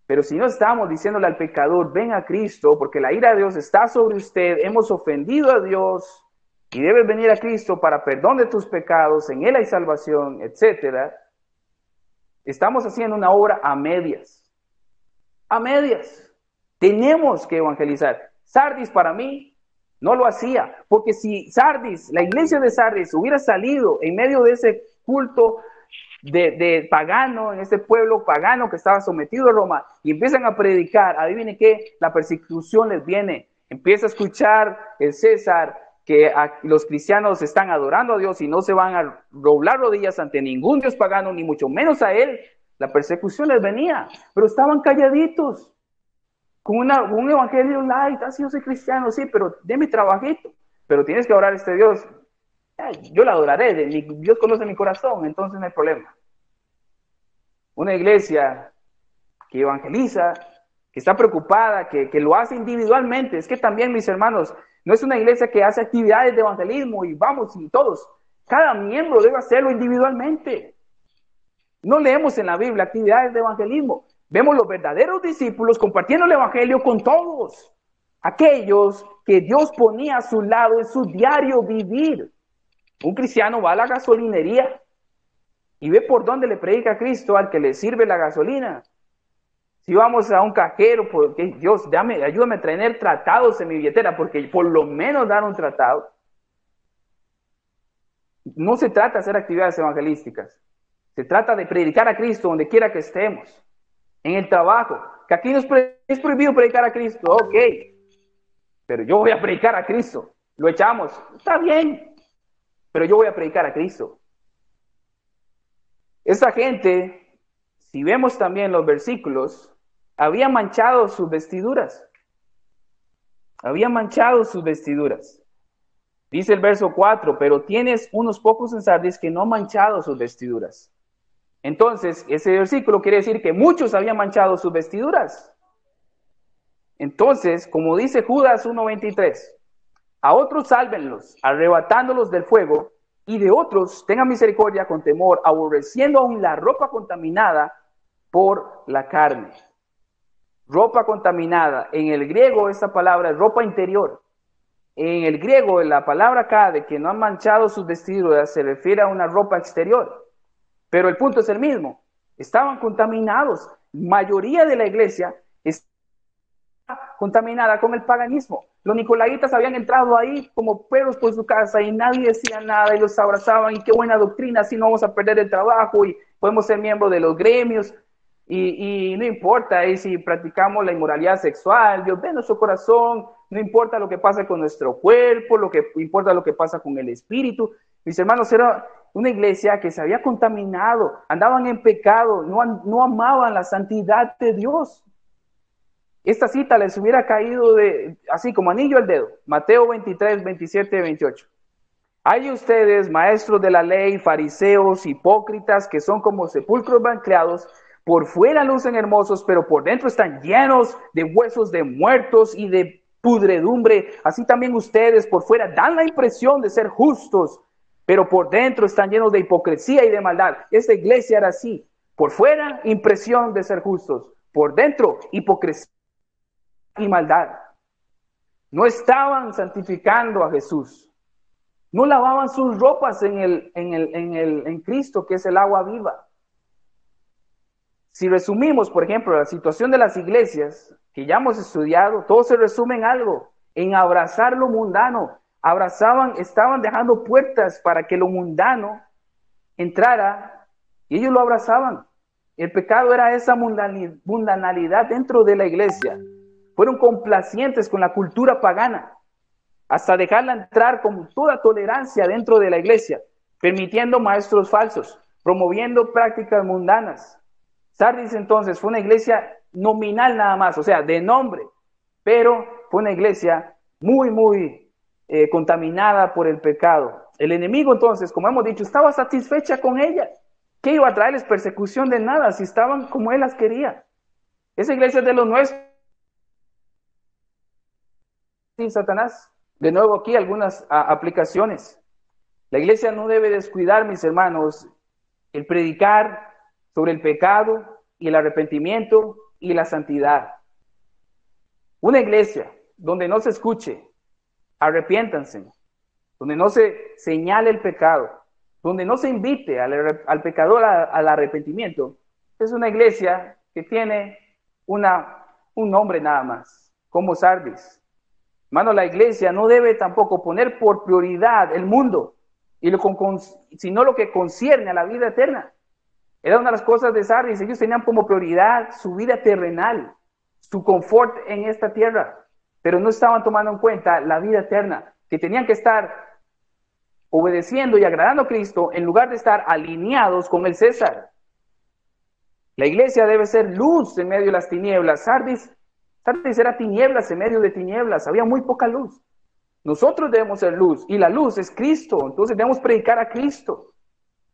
pero si no estamos diciéndole al pecador, ven a Cristo, porque la ira de Dios está sobre usted, hemos ofendido a Dios, y debes venir a Cristo para perdón de tus pecados, en Él hay salvación, etcétera. Estamos haciendo una obra a medias. A medias. Tenemos que evangelizar. Sardis para mí no lo hacía, porque si Sardis, la iglesia de Sardis hubiera salido en medio de ese culto de pagano, en ese pueblo pagano que estaba sometido a Roma, y empiezan a predicar, adivinen qué, la persecución les viene. Empieza a escuchar el César que los cristianos están adorando a Dios y no se van a doblar rodillas ante ningún dios pagano, ni mucho menos a él. La persecución les venía, pero estaban calladitos, con un evangelio light. Así yo soy cristiano, sí, pero déme trabajito, pero tienes que adorar a este Dios. Yo la adoraré, Dios conoce mi corazón, entonces no hay problema. Una iglesia que evangeliza, que está preocupada, que lo hace individualmente. Es que también, mis hermanos, no es una iglesia que hace actividades de evangelismo y vamos y todos. Cada miembro debe hacerlo individualmente. No leemos en la Biblia actividades de evangelismo. Vemos los verdaderos discípulos compartiendo el evangelio con todos. Aquellos que Dios ponía a su lado en su diario vivir. Un cristiano va a la gasolinería y ve por dónde le predica a Cristo al que le sirve la gasolina. Si vamos a un cajero, porque Dios, ayúdame a traer tratados en mi billetera, porque por lo menos dar un tratado. No se trata de hacer actividades evangelísticas. Se trata de predicar a Cristo donde quiera que estemos. En el trabajo, que aquí es prohibido predicar a Cristo, ok. Pero yo voy a predicar a Cristo. Lo echamos, está bien. Pero yo voy a predicar a Cristo. Esta gente, si vemos también los versículos, había manchado sus vestiduras. Había manchado sus vestiduras. Dice el verso 4, pero tienes unos pocos en Sardis que no han manchado sus vestiduras. Entonces, ese versículo quiere decir que muchos habían manchado sus vestiduras. Entonces, como dice Judas 1:23, a otros sálvenlos, arrebatándolos del fuego, y de otros tengan misericordia con temor, aborreciendo aún la ropa contaminada por la carne. Ropa contaminada. En el griego esta palabra es ropa interior. En el griego la palabra acá de que no han manchado sus vestiduras se refiere a una ropa exterior. Pero el punto es el mismo. Estaban contaminados. Mayoría de la iglesia está contaminada con el paganismo. Los nicolaitas habían entrado ahí como perros por su casa y nadie decía nada y los abrazaban y qué buena doctrina, así no vamos a perder el trabajo y podemos ser miembros de los gremios y no importa si practicamos la inmoralidad sexual, Dios ve nuestro corazón, no importa lo que pasa con nuestro cuerpo, lo que importa lo que pasa con el espíritu. Mis hermanos, era una iglesia que se había contaminado, andaban en pecado, no amaban la santidad de Dios. Esta cita les hubiera caído así como anillo al dedo. Mateo 23, 27, 28. Hay ustedes, maestros de la ley, fariseos, hipócritas, que son como sepulcros blanqueados, por fuera lucen hermosos, pero por dentro están llenos de huesos de muertos y de pudredumbre. Así también ustedes por fuera dan la impresión de ser justos, pero por dentro están llenos de hipocresía y de maldad. Esta iglesia era así. Por fuera, impresión de ser justos. Por dentro, hipocresía y maldad. No estaban santificando a Jesús. No lavaban sus ropas en Cristo, que es el agua viva. Si resumimos, por ejemplo, la situación de las iglesias que ya hemos estudiado, todo se resume en algo, en abrazar lo mundano. Estaban dejando puertas para que lo mundano entrara y ellos lo abrazaban. El pecado era esa mundanalidad dentro de la iglesia. Fueron complacientes con la cultura pagana, hasta dejarla entrar con toda tolerancia dentro de la iglesia, permitiendo maestros falsos, promoviendo prácticas mundanas. Sardis entonces fue una iglesia nominal nada más, o sea, de nombre, pero fue una iglesia muy contaminada por el pecado. El enemigo entonces, como hemos dicho, estaba satisfecha con ella. ¿Qué iba a traerles persecución de nada si estaban como él las quería? Esa iglesia es de los nuestros. Sí, Satanás. De nuevo aquí algunas aplicaciones. La iglesia no debe descuidar, mis hermanos, el predicar sobre el pecado y el arrepentimiento y la santidad. Una iglesia donde no se escuche, arrepiéntanse, donde no se señale el pecado, donde no se invite al pecador al arrepentimiento, es una iglesia que tiene un nombre nada más, como Sardis. Hermano, la iglesia no debe tampoco poner por prioridad el mundo, sino lo que concierne a la vida eterna. Era una de las cosas de Sardis. Ellos tenían como prioridad su vida terrenal, su confort en esta tierra, pero no estaban tomando en cuenta la vida eterna, que tenían que estar obedeciendo y agradando a Cristo en lugar de estar alineados con el César. La iglesia debe ser luz en medio de las tinieblas. Sardis era tinieblas en medio de tinieblas, había muy poca luz. Nosotros debemos ser luz, y la luz es Cristo. Entonces debemos predicar a Cristo,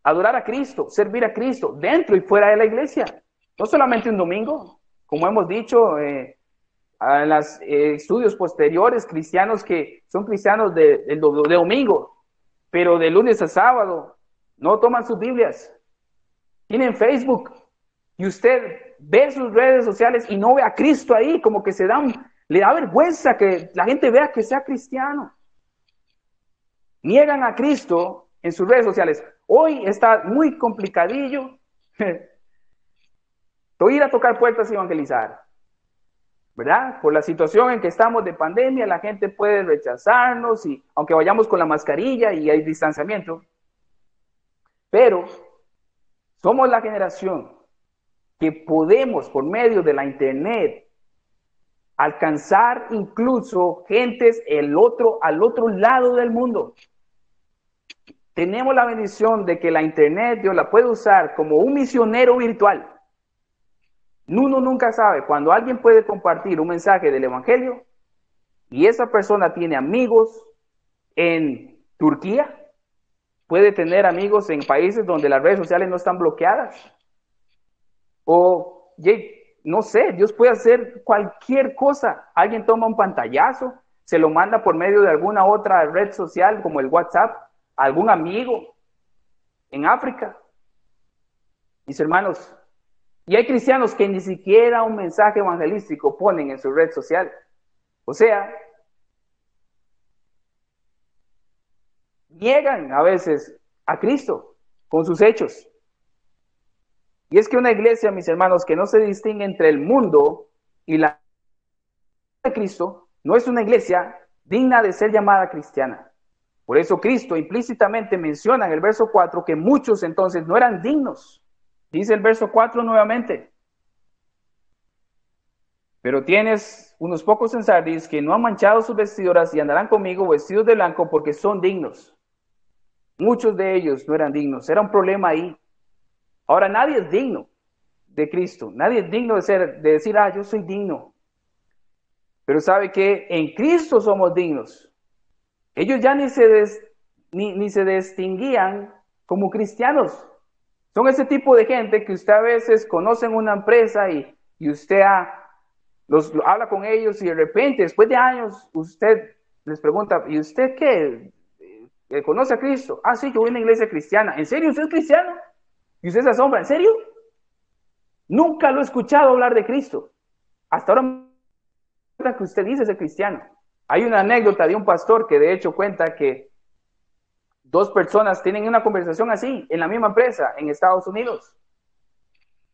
adorar a Cristo, servir a Cristo, dentro y fuera de la iglesia. No solamente un domingo, como hemos dicho en los estudios posteriores, cristianos que son cristianos de domingo, pero de lunes a sábado no toman sus Biblias, tienen Facebook, y usted ve sus redes sociales y no ve a Cristo ahí, como que le da vergüenza que la gente vea que sea cristiano. Niegan a Cristo en sus redes sociales. Hoy está muy complicadillo ir a tocar puertas y evangelizar, ¿verdad? Por la situación en que estamos de pandemia, la gente puede rechazarnos, y aunque vayamos con la mascarilla y hay distanciamiento, pero somos la generación que podemos, por medio de la internet, alcanzar incluso gentes al otro lado del mundo. Tenemos la bendición de que la internet Dios la puede usar como un misionero virtual. Uno nunca sabe cuando alguien puede compartir un mensaje del evangelio y esa persona tiene amigos en Turquía, puede tener amigos en países donde las redes sociales no están bloqueadas. O, no sé, Dios puede hacer cualquier cosa. Alguien toma un pantallazo, se lo manda por medio de alguna otra red social como el WhatsApp a algún amigo en África. Mis hermanos, y hay cristianos que ni siquiera un mensaje evangelístico ponen en su red social. O sea, niegan a veces a Cristo con sus hechos. Y es que una iglesia, mis hermanos, que no se distingue entre el mundo y la de Cristo, no es una iglesia digna de ser llamada cristiana. Por eso Cristo implícitamente menciona en el verso 4 que muchos entonces no eran dignos. Dice el verso 4 nuevamente. Pero tienes unos pocos en Sardis que no han manchado sus vestiduras y andarán conmigo vestidos de blanco porque son dignos. Muchos de ellos no eran dignos. Era un problema ahí. Ahora nadie es digno de Cristo. Nadie es digno de decir, yo soy digno. Pero sabe que en Cristo somos dignos. Ellos ya ni se distinguían como cristianos. Son ese tipo de gente que usted a veces conoce en una empresa y usted habla con ellos y de repente, después de años, usted les pregunta, ¿y usted qué? ¿Conoce a Cristo? Sí, yo voy a una iglesia cristiana. ¿En serio usted es cristiano? Y usted se asombra, ¿en serio? Nunca lo he escuchado hablar de Cristo. Hasta ahora que usted dice ser cristiano. Hay una anécdota de un pastor que de hecho cuenta que dos personas tienen una conversación así en la misma empresa en Estados Unidos.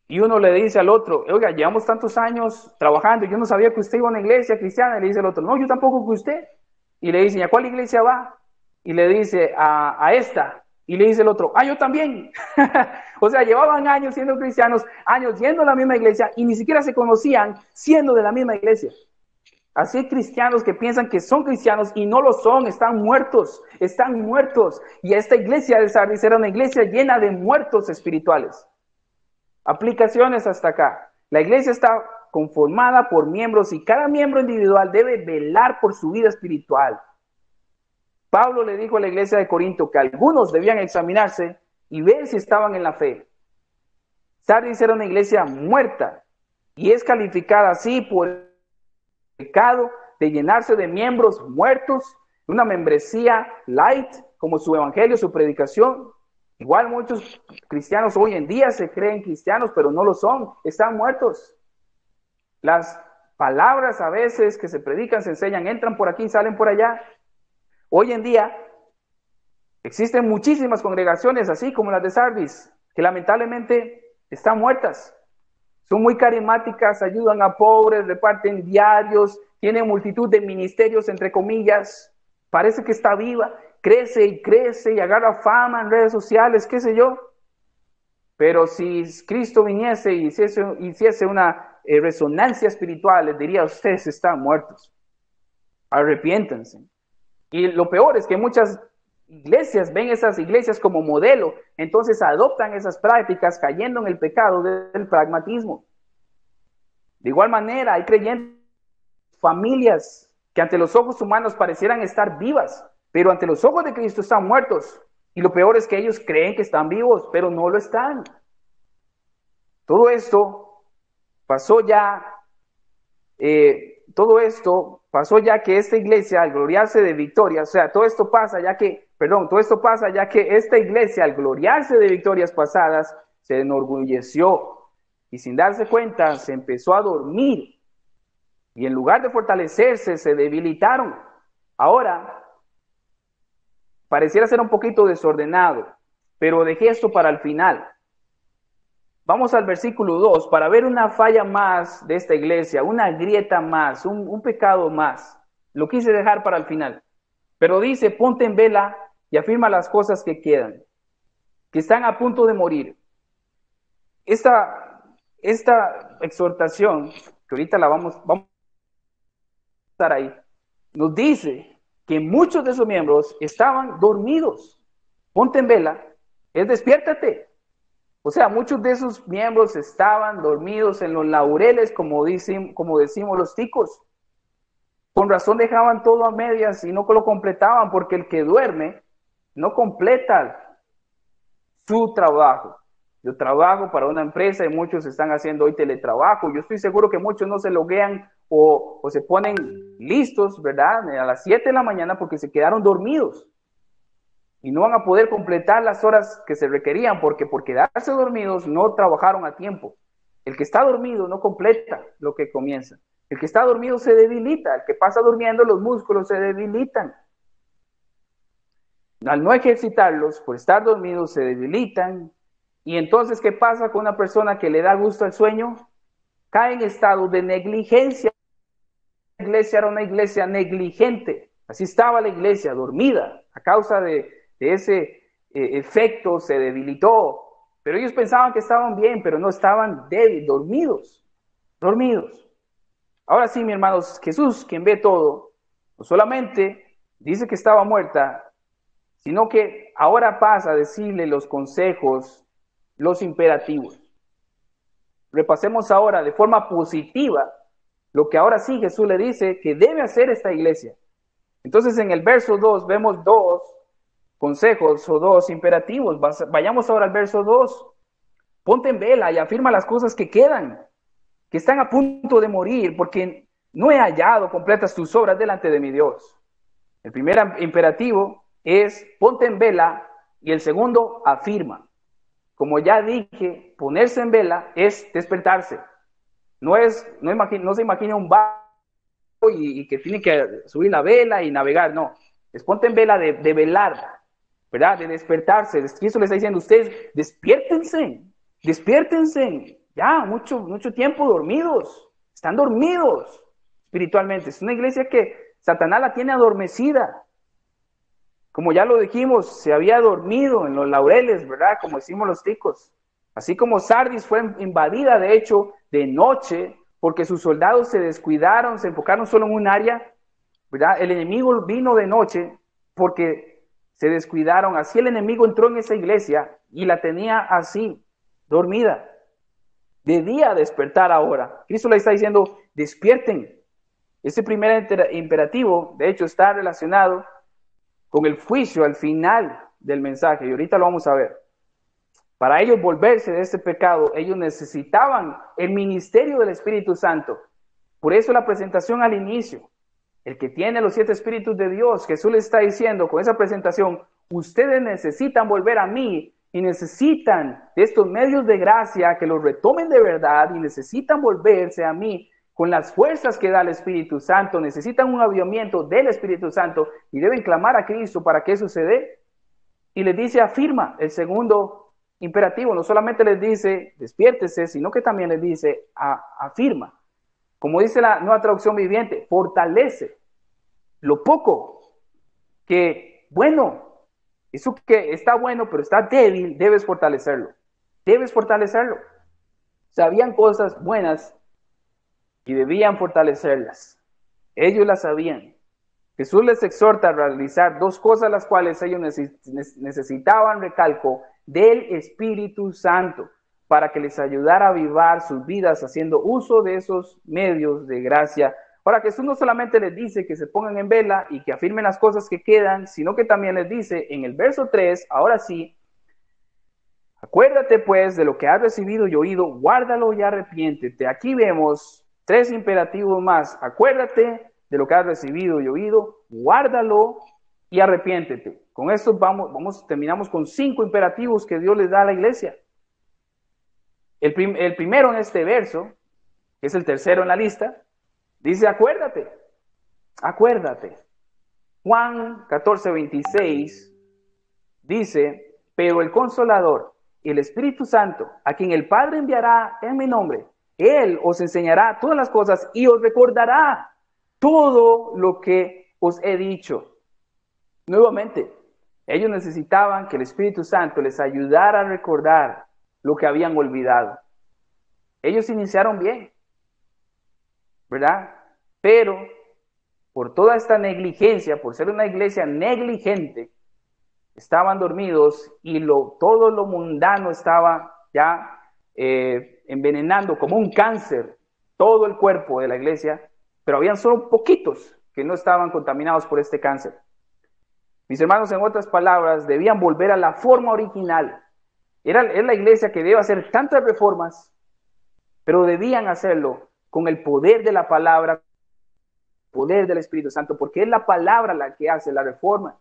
Y uno le dice al otro, oiga, llevamos tantos años trabajando, yo no sabía que usted iba a una iglesia cristiana. Y le dice el otro, no, yo tampoco que usted. Y le dice, ¿y a cuál iglesia va? Y le dice, a esta. Y le dice el otro, yo también. O sea, llevaban años siendo cristianos, años yendo a la misma iglesia y ni siquiera se conocían siendo de la misma iglesia. Así hay cristianos que piensan que son cristianos y no lo son, están muertos. Y esta iglesia de Sardis era una iglesia llena de muertos espirituales. Aplicaciones hasta acá. La iglesia está conformada por miembros y cada miembro individual debe velar por su vida espiritual. Pablo le dijo a la iglesia de Corinto que algunos debían examinarse y ver si estaban en la fe. Sardis era una iglesia muerta y es calificada así por el pecado de llenarse de miembros muertos, una membresía light, como su evangelio, su predicación. Igual muchos cristianos hoy en día se creen cristianos, pero no lo son, están muertos. Las palabras a veces que se predican, se enseñan, entran por aquí y salen por allá. Hoy en día existen muchísimas congregaciones así como las de Sardis, que lamentablemente están muertas. Son muy carismáticas, ayudan a pobres, reparten diarios, tienen multitud de ministerios, entre comillas. Parece que está viva, crece y agarra fama en redes sociales, qué sé yo. Pero si Cristo viniese y hiciese una resonancia espiritual, les diría, ustedes están muertos. Arrepiéntanse. Y lo peor es que muchas iglesias ven esas iglesias como modelo, entonces adoptan esas prácticas cayendo en el pecado del pragmatismo. De igual manera, hay creyentes, familias que ante los ojos humanos parecieran estar vivas, pero ante los ojos de Cristo están muertos. Y lo peor es que ellos creen que están vivos, pero no lo están. Todo esto pasó ya que esta iglesia, al gloriarse de victorias, o sea, todo esto pasa ya que esta iglesia, al gloriarse de victorias pasadas, se enorgulleció y sin darse cuenta se empezó a dormir y en lugar de fortalecerse se debilitaron. Ahora, pareciera ser un poquito desordenado, pero dejé esto para el final. Vamos al versículo 2 para ver una falla más de esta iglesia, una grieta más, un pecado más. Lo quise dejar para el final. Pero dice, ponte en vela y afirma las cosas que quedan, que están a punto de morir. Esta exhortación, que ahorita la vamos a estar ahí, nos dice que muchos de esos miembros estaban dormidos. Ponte en vela, es despiértate. O sea, muchos de esos miembros estaban dormidos en los laureles, como decimos los ticos. Con razón dejaban todo a medias y no lo completaban, porque el que duerme no completa su trabajo. Yo trabajo para una empresa y muchos están haciendo hoy teletrabajo. Yo estoy seguro que muchos no se loguean o se ponen listos, ¿verdad? A las 7 de la mañana porque se quedaron dormidos y no van a poder completar las horas que se requerían porque por quedarse dormidos no trabajaron a tiempo. El que está dormido no completa lo que comienza. El que está dormido se debilita. El que pasa durmiendo, los músculos se debilitan. Al no ejercitarlos, por estar dormidos, se debilitan. Y entonces, ¿qué pasa con una persona que le da gusto al sueño? Cae en estado de negligencia. La iglesia era una iglesia negligente. Así estaba la iglesia, dormida. A causa de ese efecto se debilitó. Pero ellos pensaban que estaban bien, pero no, estaban débiles, dormidos. Ahora sí, mis hermanos, Jesús, quien ve todo, no solamente dice que estaba muerta, sino que ahora pasa a decirle los consejos, los imperativos. Repasemos ahora de forma positiva lo que ahora sí Jesús le dice que debe hacer esta iglesia. Entonces en el verso 2 vemos dos consejos o dos imperativos. Vayamos ahora al verso 2. Ponte en vela y afirma las cosas que quedan, que están a punto de morir, porque no he hallado completas tus obras delante de mi Dios. El primer imperativo es ponte en vela y el segundo afirma. Como ya dije, ponerse en vela es despertarse. No se imagina un barco y que tiene que subir la vela y navegar, no. Es ponte en vela de velar, ¿verdad? De despertarse. Cristo le está diciendo, ustedes despiértense, ya, mucho tiempo dormidos, están dormidos espiritualmente. Es una iglesia que Satanás la tiene adormecida. Como ya lo dijimos, se había dormido en los laureles, ¿verdad? Como decimos los ticos. Así como Sardis fue invadida, de hecho, de noche, porque sus soldados se descuidaron, se enfocaron solo en un área, ¿verdad? El enemigo vino de noche porque se descuidaron. Así el enemigo entró en esa iglesia y la tenía así, dormida. De día despertar ahora. Cristo le está diciendo, despierten. Ese primer imperativo, de hecho, está relacionado con el juicio al final del mensaje, y ahorita lo vamos a ver. Para ellos volverse de este pecado, ellos necesitaban el ministerio del Espíritu Santo. Por eso la presentación al inicio, el que tiene los 7 Espíritus de Dios, Jesús les está diciendo con esa presentación, ustedes necesitan volver a mí y necesitan de estos medios de gracia que los retomen de verdad y necesitan volverse a mí con las fuerzas que da el Espíritu Santo, necesitan un avivamiento del Espíritu Santo y deben clamar a Cristo para que eso se dé. Y les dice, afirma el segundo imperativo, no solamente les dice, despiértese, sino que también les dice, afirma. Como dice la Nueva Traducción Viviente, fortalece lo poco que, bueno, eso que está bueno, pero está débil, debes fortalecerlo. Debes fortalecerlo. Sabían cosas buenas y debían fortalecerlas. Ellos las sabían. Jesús les exhorta a realizar 2 cosas las cuales ellos necesitaban recalco del Espíritu Santo para que les ayudara a avivar sus vidas haciendo uso de esos medios de gracia. Ahora, Jesús no solamente les dice que se pongan en vela y que afirmen las cosas que quedan, sino que también les dice en el verso 3, ahora sí, acuérdate pues de lo que has recibido y oído, guárdalo y arrepiéntete. Aquí vemos 3 imperativos más. Acuérdate de lo que has recibido y oído, guárdalo y arrepiéntete. Con esto terminamos con 5 imperativos que Dios les da a la iglesia. El primero en este verso, que es el tercero en la lista, dice acuérdate. Juan 14:26 dice, pero el Consolador, el Espíritu Santo, a quien el Padre enviará en mi nombre, Él os enseñará todas las cosas y os recordará todo lo que os he dicho. Nuevamente, ellos necesitaban que el Espíritu Santo les ayudara a recordar lo que habían olvidado. Ellos iniciaron bien, ¿verdad? Pero por toda esta negligencia, por ser una iglesia negligente, estaban dormidos y todo lo mundano estaba ya envenenando como un cáncer todo el cuerpo de la iglesia, pero habían solo poquitos que no estaban contaminados por este cáncer. Mis hermanos, en otras palabras, debían volver a la forma original. Es la iglesia que debe hacer tantas reformas, pero debían hacerlo con el poder de la palabra, el poder del Espíritu Santo, porque es la palabra la que hace la reforma.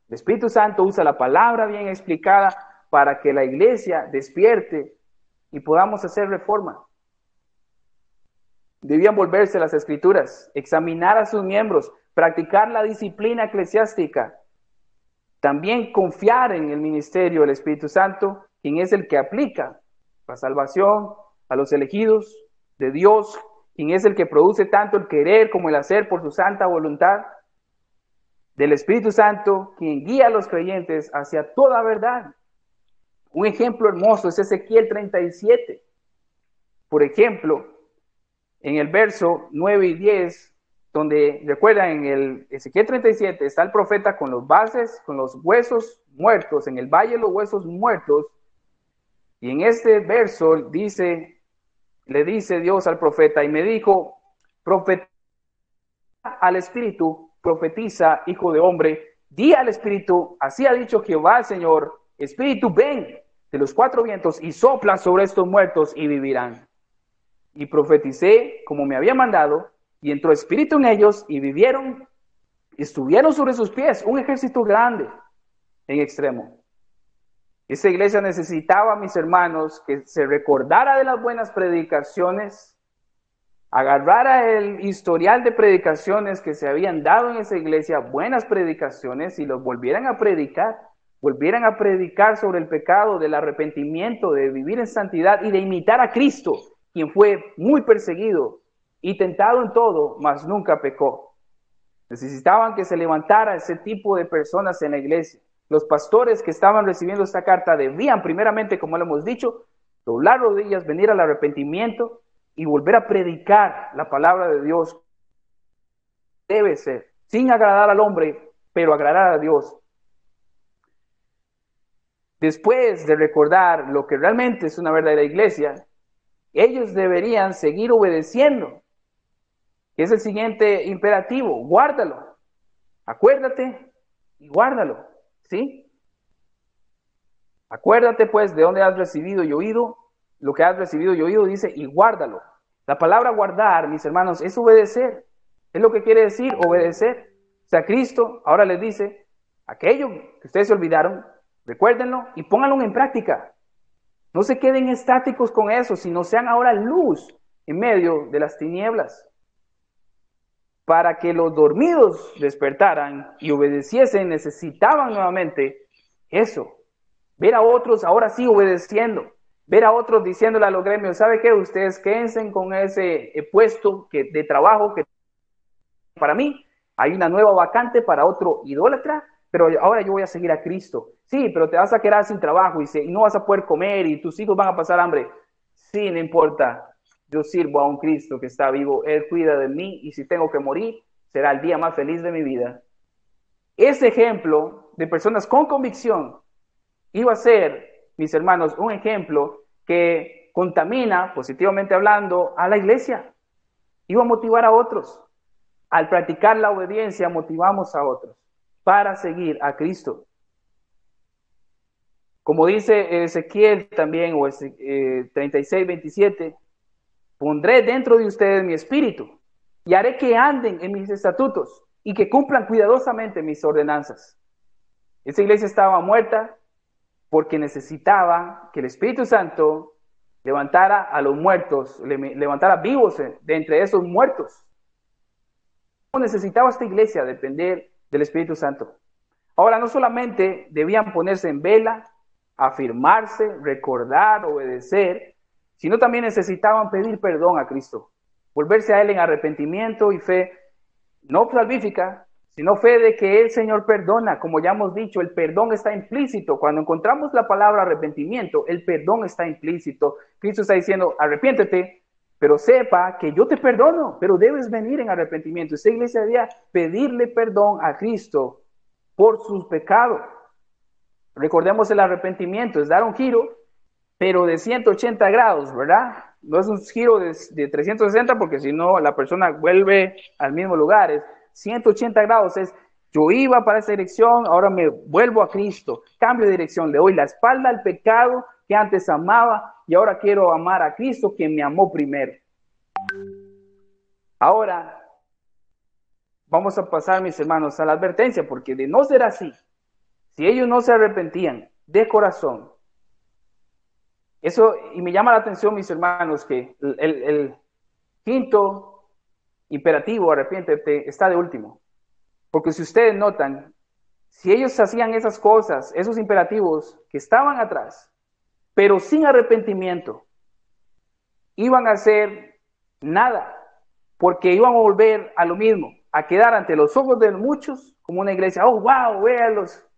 El Espíritu Santo usa la palabra bien explicada para que la iglesia despierte y podamos hacer reforma. Debían volverse a las Escrituras, examinar a sus miembros, practicar la disciplina eclesiástica, también confiar en el ministerio del Espíritu Santo, quien es el que aplica la salvación a los elegidos de Dios, quien es el que produce tanto el querer como el hacer por su santa voluntad, del Espíritu Santo, quien guía a los creyentes hacia toda verdad. Un ejemplo hermoso es Ezequiel 37. Por ejemplo, en el verso 9 y 10, donde, recuerdan, en el Ezequiel 37 está el profeta con los huesos muertos, en el valle de los huesos muertos, y en este verso le dice Dios al profeta, y me dijo, profetiza al Espíritu, profetiza, hijo de hombre, di al Espíritu, así ha dicho Jehová el Señor, Espíritu, ven de los cuatro vientos y sopla sobre estos muertos y vivirán. Y profeticé como me había mandado, y entró espíritu en ellos, y vivieron, estuvieron sobre sus pies, un ejército grande en extremo. Esa iglesia necesitaba, mis hermanos, que se recordara de las buenas predicaciones, agarrara el historial de predicaciones que se habían dado en esa iglesia, buenas predicaciones, y los volvieran a predicar sobre el pecado, del arrepentimiento, de vivir en santidad y de imitar a Cristo, quien fue muy perseguido y tentado en todo, mas nunca pecó. Necesitaban que se levantara ese tipo de personas en la iglesia. Los pastores que estaban recibiendo esta carta debían primeramente, como lo hemos dicho, doblar rodillas, venir al arrepentimiento y volver a predicar la palabra de Dios. Debe ser, sin agradar al hombre, pero agradar a Dios. Después de recordar lo que realmente es una verdadera iglesia, ellos deberían seguir obedeciendo. Que es el siguiente imperativo, guárdalo, acuérdate y guárdalo, ¿sí? Acuérdate pues de dónde has recibido y oído, lo que has recibido y oído dice, y guárdalo. La palabra guardar, mis hermanos, es obedecer, es lo que quiere decir obedecer. O sea, Cristo ahora les dice, aquello que ustedes se olvidaron, recuérdenlo y pónganlo en práctica. No se queden estáticos con eso, sino sean ahora luz en medio de las tinieblas, para que los dormidos despertaran y obedeciesen. Necesitaban nuevamente eso, ver a otros ahora sí obedeciendo, ver a otros diciéndole a los gremios, ¿sabe qué? Ustedes quédense con ese puesto de trabajo que para mí hay una nueva vacante para otro idólatra, pero ahora yo voy a seguir a Cristo. Sí, pero te vas a quedar sin trabajo y no vas a poder comer y tus hijos van a pasar hambre. Sí, no importa. Yo sirvo a un Cristo que está vivo, Él cuida de mí y si tengo que morir, será el día más feliz de mi vida. Ese ejemplo de personas con convicción iba a ser, mis hermanos, un ejemplo que contamina, positivamente hablando, a la iglesia. Iba a motivar a otros. Al practicar la obediencia, motivamos a otros para seguir a Cristo. Como dice Ezequiel también, o 36, 27, pondré dentro de ustedes mi espíritu y haré que anden en mis estatutos y que cumplan cuidadosamente mis ordenanzas. Esa iglesia estaba muerta porque necesitaba que el Espíritu Santo levantara a los muertos, levantara vivos de entre esos muertos. Necesitaba esta iglesia depender del Espíritu Santo. Ahora, no solamente debían ponerse en vela, afirmarse, recordar, obedecer, sino también necesitaban pedir perdón a Cristo, volverse a Él en arrepentimiento y fe, no salvífica, sino fe de que el Señor perdona. Como ya hemos dicho, el perdón está implícito. Cuando encontramos la palabra arrepentimiento, el perdón está implícito. Cristo está diciendo, arrepiéntete, pero sepa que yo te perdono, pero debes venir en arrepentimiento. Esta iglesia debía pedirle perdón a Cristo por sus pecados. Recordemos, el arrepentimiento es dar un giro, pero de 180 grados, ¿verdad? No es un giro de 360 porque si no la persona vuelve al mismo lugar. 180 grados, es yo iba para esa dirección, ahora me vuelvo a Cristo, cambio de dirección, le doy la espalda al pecado que antes amaba y ahora quiero amar a Cristo quien me amó primero. Ahora vamos a pasar, mis hermanos, a la advertencia, porque de no ser así, si ellos no se arrepentían de corazón, eso, y me llama la atención, mis hermanos, que el quinto imperativo, arrepiéntete, está de último. Porque si ustedes notan, si ellos hacían esas cosas, esos imperativos que estaban atrás, pero sin arrepentimiento, iban a hacer nada, porque iban a volver a lo mismo, a quedar ante los ojos de muchos como una iglesia, oh, wow, véalos,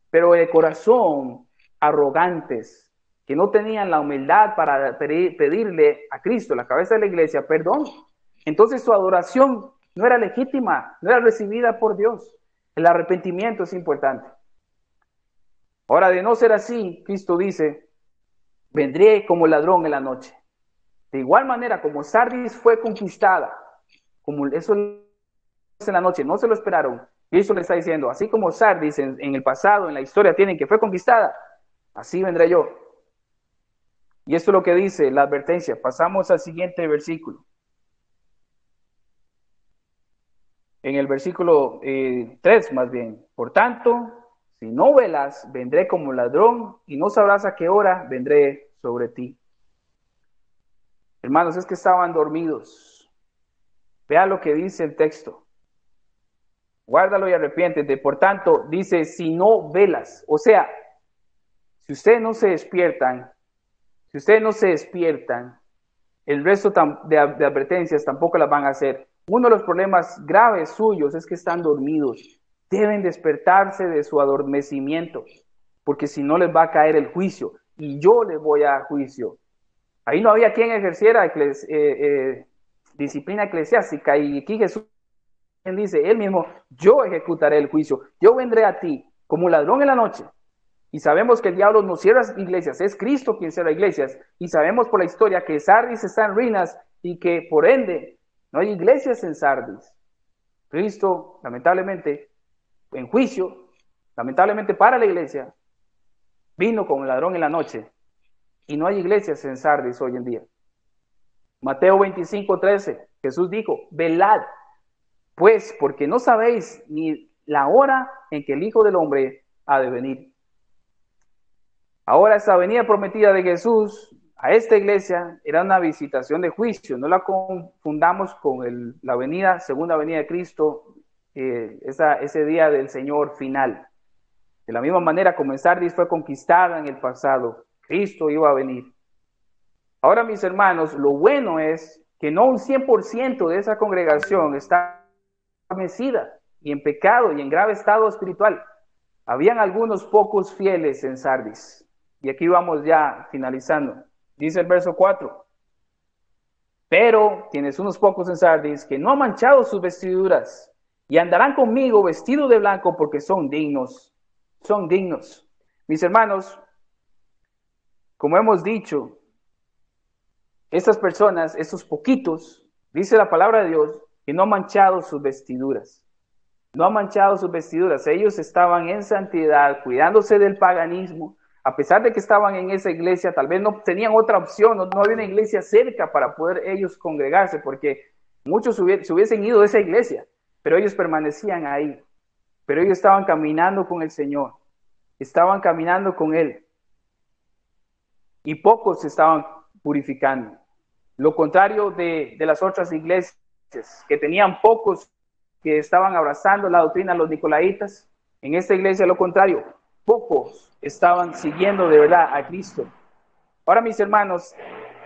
pero de corazón arrogantes, que no tenían la humildad para pedirle a Cristo, la cabeza de la iglesia, perdón. Entonces su adoración no era legítima, no era recibida por Dios. El arrepentimiento es importante. Ahora, de no ser así, Cristo dice, vendré como ladrón en la noche. De igual manera, como Sardis fue conquistada, como eso en la noche, no se lo esperaron. Cristo le está diciendo, así como Sardis en el pasado, en la historia, tienen que fue conquistada, así vendré yo. Y esto es lo que dice la advertencia. Pasamos al siguiente versículo. En el versículo 3 más bien. Por tanto, si no velas, vendré como ladrón y no sabrás a qué hora vendré sobre ti. Hermanos, es que estaban dormidos. Vea lo que dice el texto. Guárdalo y arrepiéntete. Por tanto, dice, si no velas. O sea, si ustedes no se despiertan, el resto de advertencias tampoco las van a hacer. Uno de los problemas graves suyos es que están dormidos. Deben despertarse de su adormecimiento, porque si no les va a caer el juicio, y yo les voy a dar juicio. Ahí no había quien ejerciera disciplina eclesiástica, y aquí Jesús dice, él mismo, yo ejecutaré el juicio, yo vendré a ti como ladrón en la noche. Y sabemos que el diablo no cierra iglesias, es Cristo quien cierra iglesias. Y sabemos por la historia que Sardis está en ruinas y que por ende no hay iglesias en Sardis. Cristo, lamentablemente, en juicio, lamentablemente para la iglesia, vino como ladrón en la noche. Y no hay iglesias en Sardis hoy en día. Mateo 25:13, Jesús dijo, velad, pues, porque no sabéis ni la hora en que el Hijo del Hombre ha de venir. Ahora esa venida prometida de Jesús a esta iglesia era una visitación de juicio. No la confundamos con la segunda venida de Cristo, ese día del Señor final. De la misma manera como en Sardis fue conquistada en el pasado, Cristo iba a venir. Ahora, mis hermanos, lo bueno es que no un 100% de esa congregación está adormecida y en pecado y en grave estado espiritual. Habían algunos pocos fieles en Sardis. Y aquí vamos ya finalizando. Dice el verso 4. Pero tienes unos pocos en Sardis que no han manchado sus vestiduras y andarán conmigo vestidos de blanco porque son dignos. Son dignos. Mis hermanos, como hemos dicho, estas personas, estos poquitos, dice la palabra de Dios, que no han manchado sus vestiduras. No han manchado sus vestiduras. Ellos estaban en santidad, cuidándose del paganismo. A pesar de que estaban en esa iglesia, tal vez no tenían otra opción, no había una iglesia cerca para poder ellos congregarse, porque muchos se hubiesen ido de esa iglesia, pero ellos permanecían ahí. Pero ellos estaban caminando con el Señor, estaban caminando con Él, y pocos se estaban purificando. Lo contrario de las otras iglesias, que tenían pocos que estaban abrazando la doctrina de los nicolaitas, en esta iglesia lo contrario, pocos estaban siguiendo de verdad a Cristo. Ahora, mis hermanos,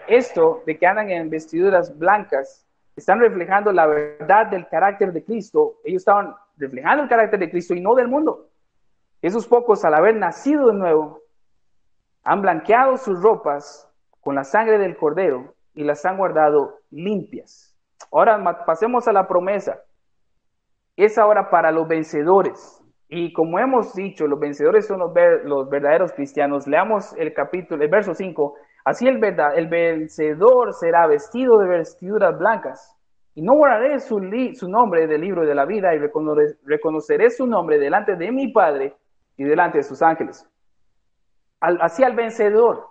esto de que andan en vestiduras blancas, están reflejando la verdad del carácter de Cristo. Ellos estaban reflejando el carácter de Cristo y no del mundo. Esos pocos, al haber nacido de nuevo, han blanqueado sus ropas con la sangre del Cordero y las han guardado limpias. Ahora pasemos a la promesa. Es ahora para los vencedores. Y como hemos dicho, los vencedores son los verdaderos cristianos. Leamos el verso 5. Así el vencedor será vestido de vestiduras blancas, y no borraré su nombre del libro de la vida, y reconoceré su nombre delante de mi Padre y delante de sus ángeles. Así al vencedor.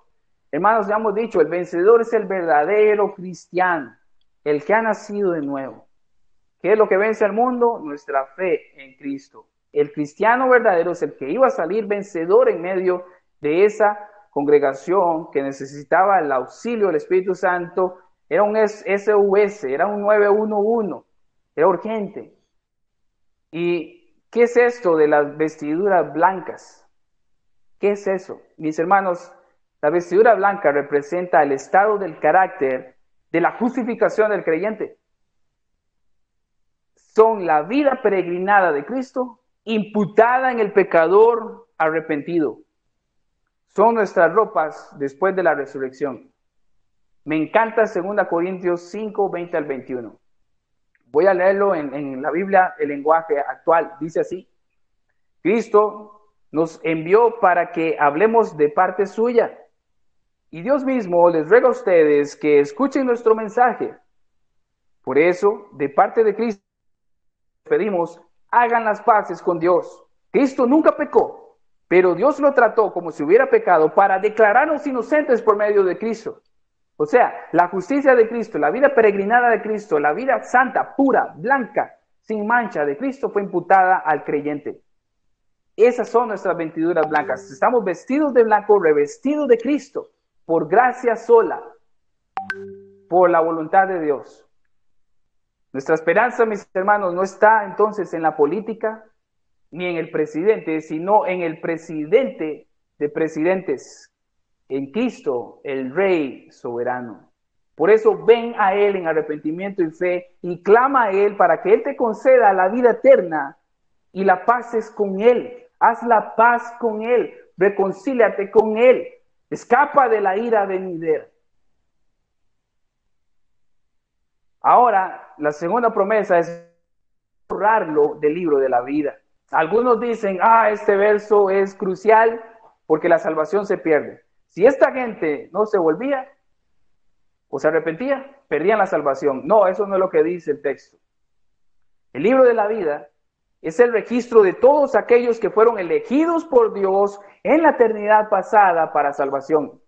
Hermanos, ya hemos dicho, el vencedor es el verdadero cristiano, el que ha nacido de nuevo. ¿Qué es lo que vence al mundo? Nuestra fe en Cristo. El cristiano verdadero es el que iba a salir vencedor en medio de esa congregación que necesitaba el auxilio del Espíritu Santo. Era un SOS, era un 911, era urgente. ¿Y qué es esto de las vestiduras blancas? ¿Qué es eso? Mis hermanos, la vestidura blanca representa el estado del carácter de la justificación del creyente. Son la vida peregrinada de Cristo, imputada en el pecador arrepentido. Son nuestras ropas después de la resurrección. Me encanta 2 Corintios 5, 20 al 21. Voy a leerlo en la Biblia, el lenguaje actual. Dice así: Cristo nos envió para que hablemos de parte suya. Y Dios mismo les ruega a ustedes que escuchen nuestro mensaje. Por eso, de parte de Cristo, pedimos, hagan las paces con Dios. Cristo nunca pecó, pero Dios lo trató como si hubiera pecado para declararnos inocentes por medio de Cristo. O sea, la justicia de Cristo, la vida peregrinada de Cristo, la vida santa, pura, blanca, sin mancha de Cristo fue imputada al creyente. Esas son nuestras vestiduras blancas. Estamos vestidos de blanco, revestidos de Cristo, por gracia sola, por la voluntad de Dios. Nuestra esperanza, mis hermanos, no está entonces en la política ni en el presidente, sino en el presidente de presidentes, en Cristo, el Rey soberano. Por eso ven a Él en arrepentimiento y fe y clama a Él para que Él te conceda la vida eterna y la paz es con Él. Haz la paz con Él, reconcíliate con Él, escapa de la ira venidera. Ahora, la segunda promesa es borrarlo del libro de la vida. Algunos dicen, este verso es crucial porque la salvación se pierde. Si esta gente no se volvía o se arrepentía, perdían la salvación. No, eso no es lo que dice el texto. El libro de la vida es el registro de todos aquellos que fueron elegidos por Dios en la eternidad pasada para salvación.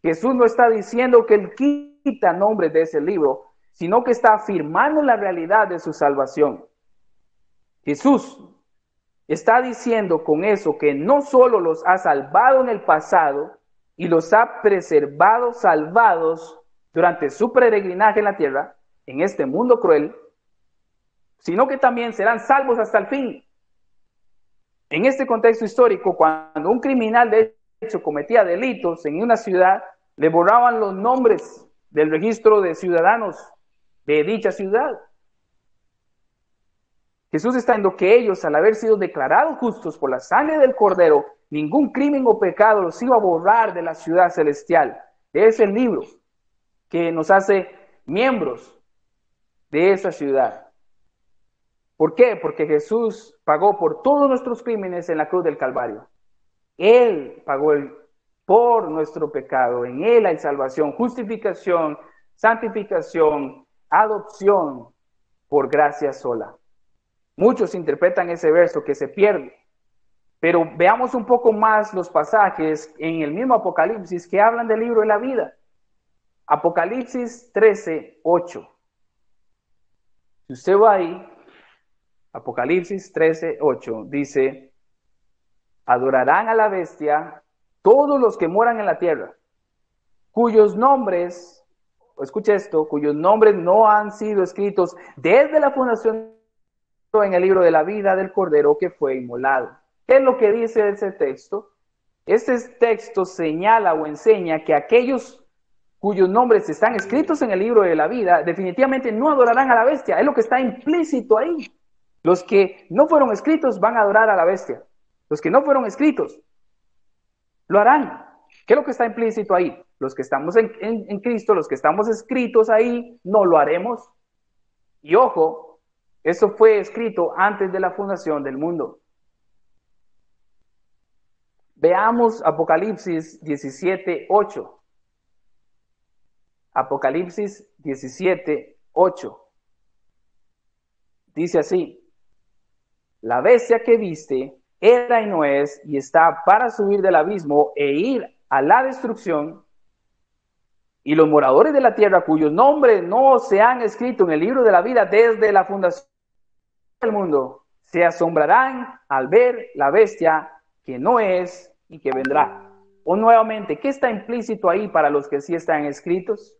Jesús no está diciendo que Él quita nombres de ese libro, sino que está afirmando la realidad de su salvación. Jesús está diciendo con eso que no solo los ha salvado en el pasado y los ha preservado salvados durante su peregrinaje en la tierra, en este mundo cruel, sino que también serán salvos hasta el fin. En este contexto histórico, cuando un criminal de hecho cometía delitos en una ciudad, le borraban los nombres del registro de ciudadanos de dicha ciudad. Jesús está diciendo que ellos, al haber sido declarados justos por la sangre del Cordero, ningún crimen o pecado los iba a borrar de la ciudad celestial. Es el libro que nos hace miembros de esa ciudad. ¿Por qué? Porque Jesús pagó por todos nuestros crímenes en la cruz del Calvario. Él pagó por nuestro pecado. En Él hay salvación, justificación, santificación, adopción por gracia sola. Muchos interpretan ese verso que se pierde, pero veamos un poco más los pasajes en el mismo Apocalipsis que hablan del libro de la vida. Apocalipsis 13, 8. Si usted va ahí, Apocalipsis 13, 8, dice: adorarán a la bestia todos los que moran en la tierra, cuyos nombres, escuche esto, cuyos nombres no han sido escritos desde la fundación en el libro de la vida del Cordero que fue inmolado. ¿Qué es lo que dice ese texto? Este texto señala o enseña que aquellos cuyos nombres están escritos en el libro de la vida definitivamente no adorarán a la bestia. Es lo que está implícito ahí. Los que no fueron escritos van a adorar a la bestia. Los que no fueron escritos lo harán. ¿Qué es lo que está implícito ahí? Los que estamos en Cristo, los que estamos escritos ahí, no lo haremos. Y ojo, eso fue escrito antes de la fundación del mundo. Veamos Apocalipsis 17, 8. Apocalipsis 17, 8. Dice así: la bestia que viste era y no es, y está para subir del abismo e ir a la destrucción, y los moradores de la tierra cuyos nombres no se han escrito en el libro de la vida desde la fundación del mundo, se asombrarán al ver la bestia que no es y que vendrá. O nuevamente, ¿qué está implícito ahí para los que sí están escritos?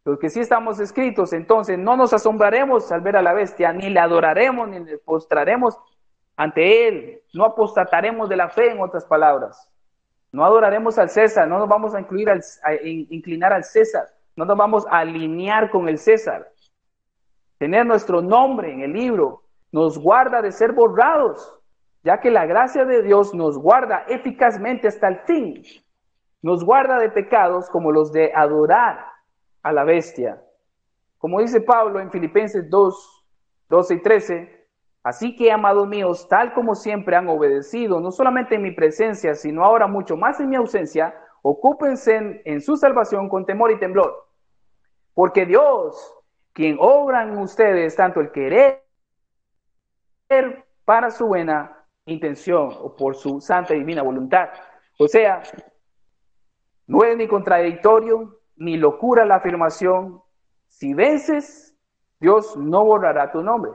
Los que sí estamos escritos, entonces no nos asombraremos al ver a la bestia, ni le adoraremos, ni le postraremos ante él, no apostataremos de la fe, en otras palabras. No adoraremos al César, no nos vamos a inclinar al César, no nos vamos a alinear con el César. Tener nuestro nombre en el libro nos guarda de ser borrados, ya que la gracia de Dios nos guarda eficazmente hasta el fin. Nos guarda de pecados como los de adorar a la bestia. Como dice Pablo en Filipenses 2, 12 y 13, así que, amados míos, tal como siempre han obedecido, no solamente en mi presencia, sino ahora mucho más en mi ausencia, ocúpense en su salvación con temor y temblor. Porque Dios, quien obra en ustedes tanto el querer para su buena intención o por su santa y divina voluntad. O sea, no es ni contradictorio ni locura la afirmación: si vences, Dios no borrará tu nombre.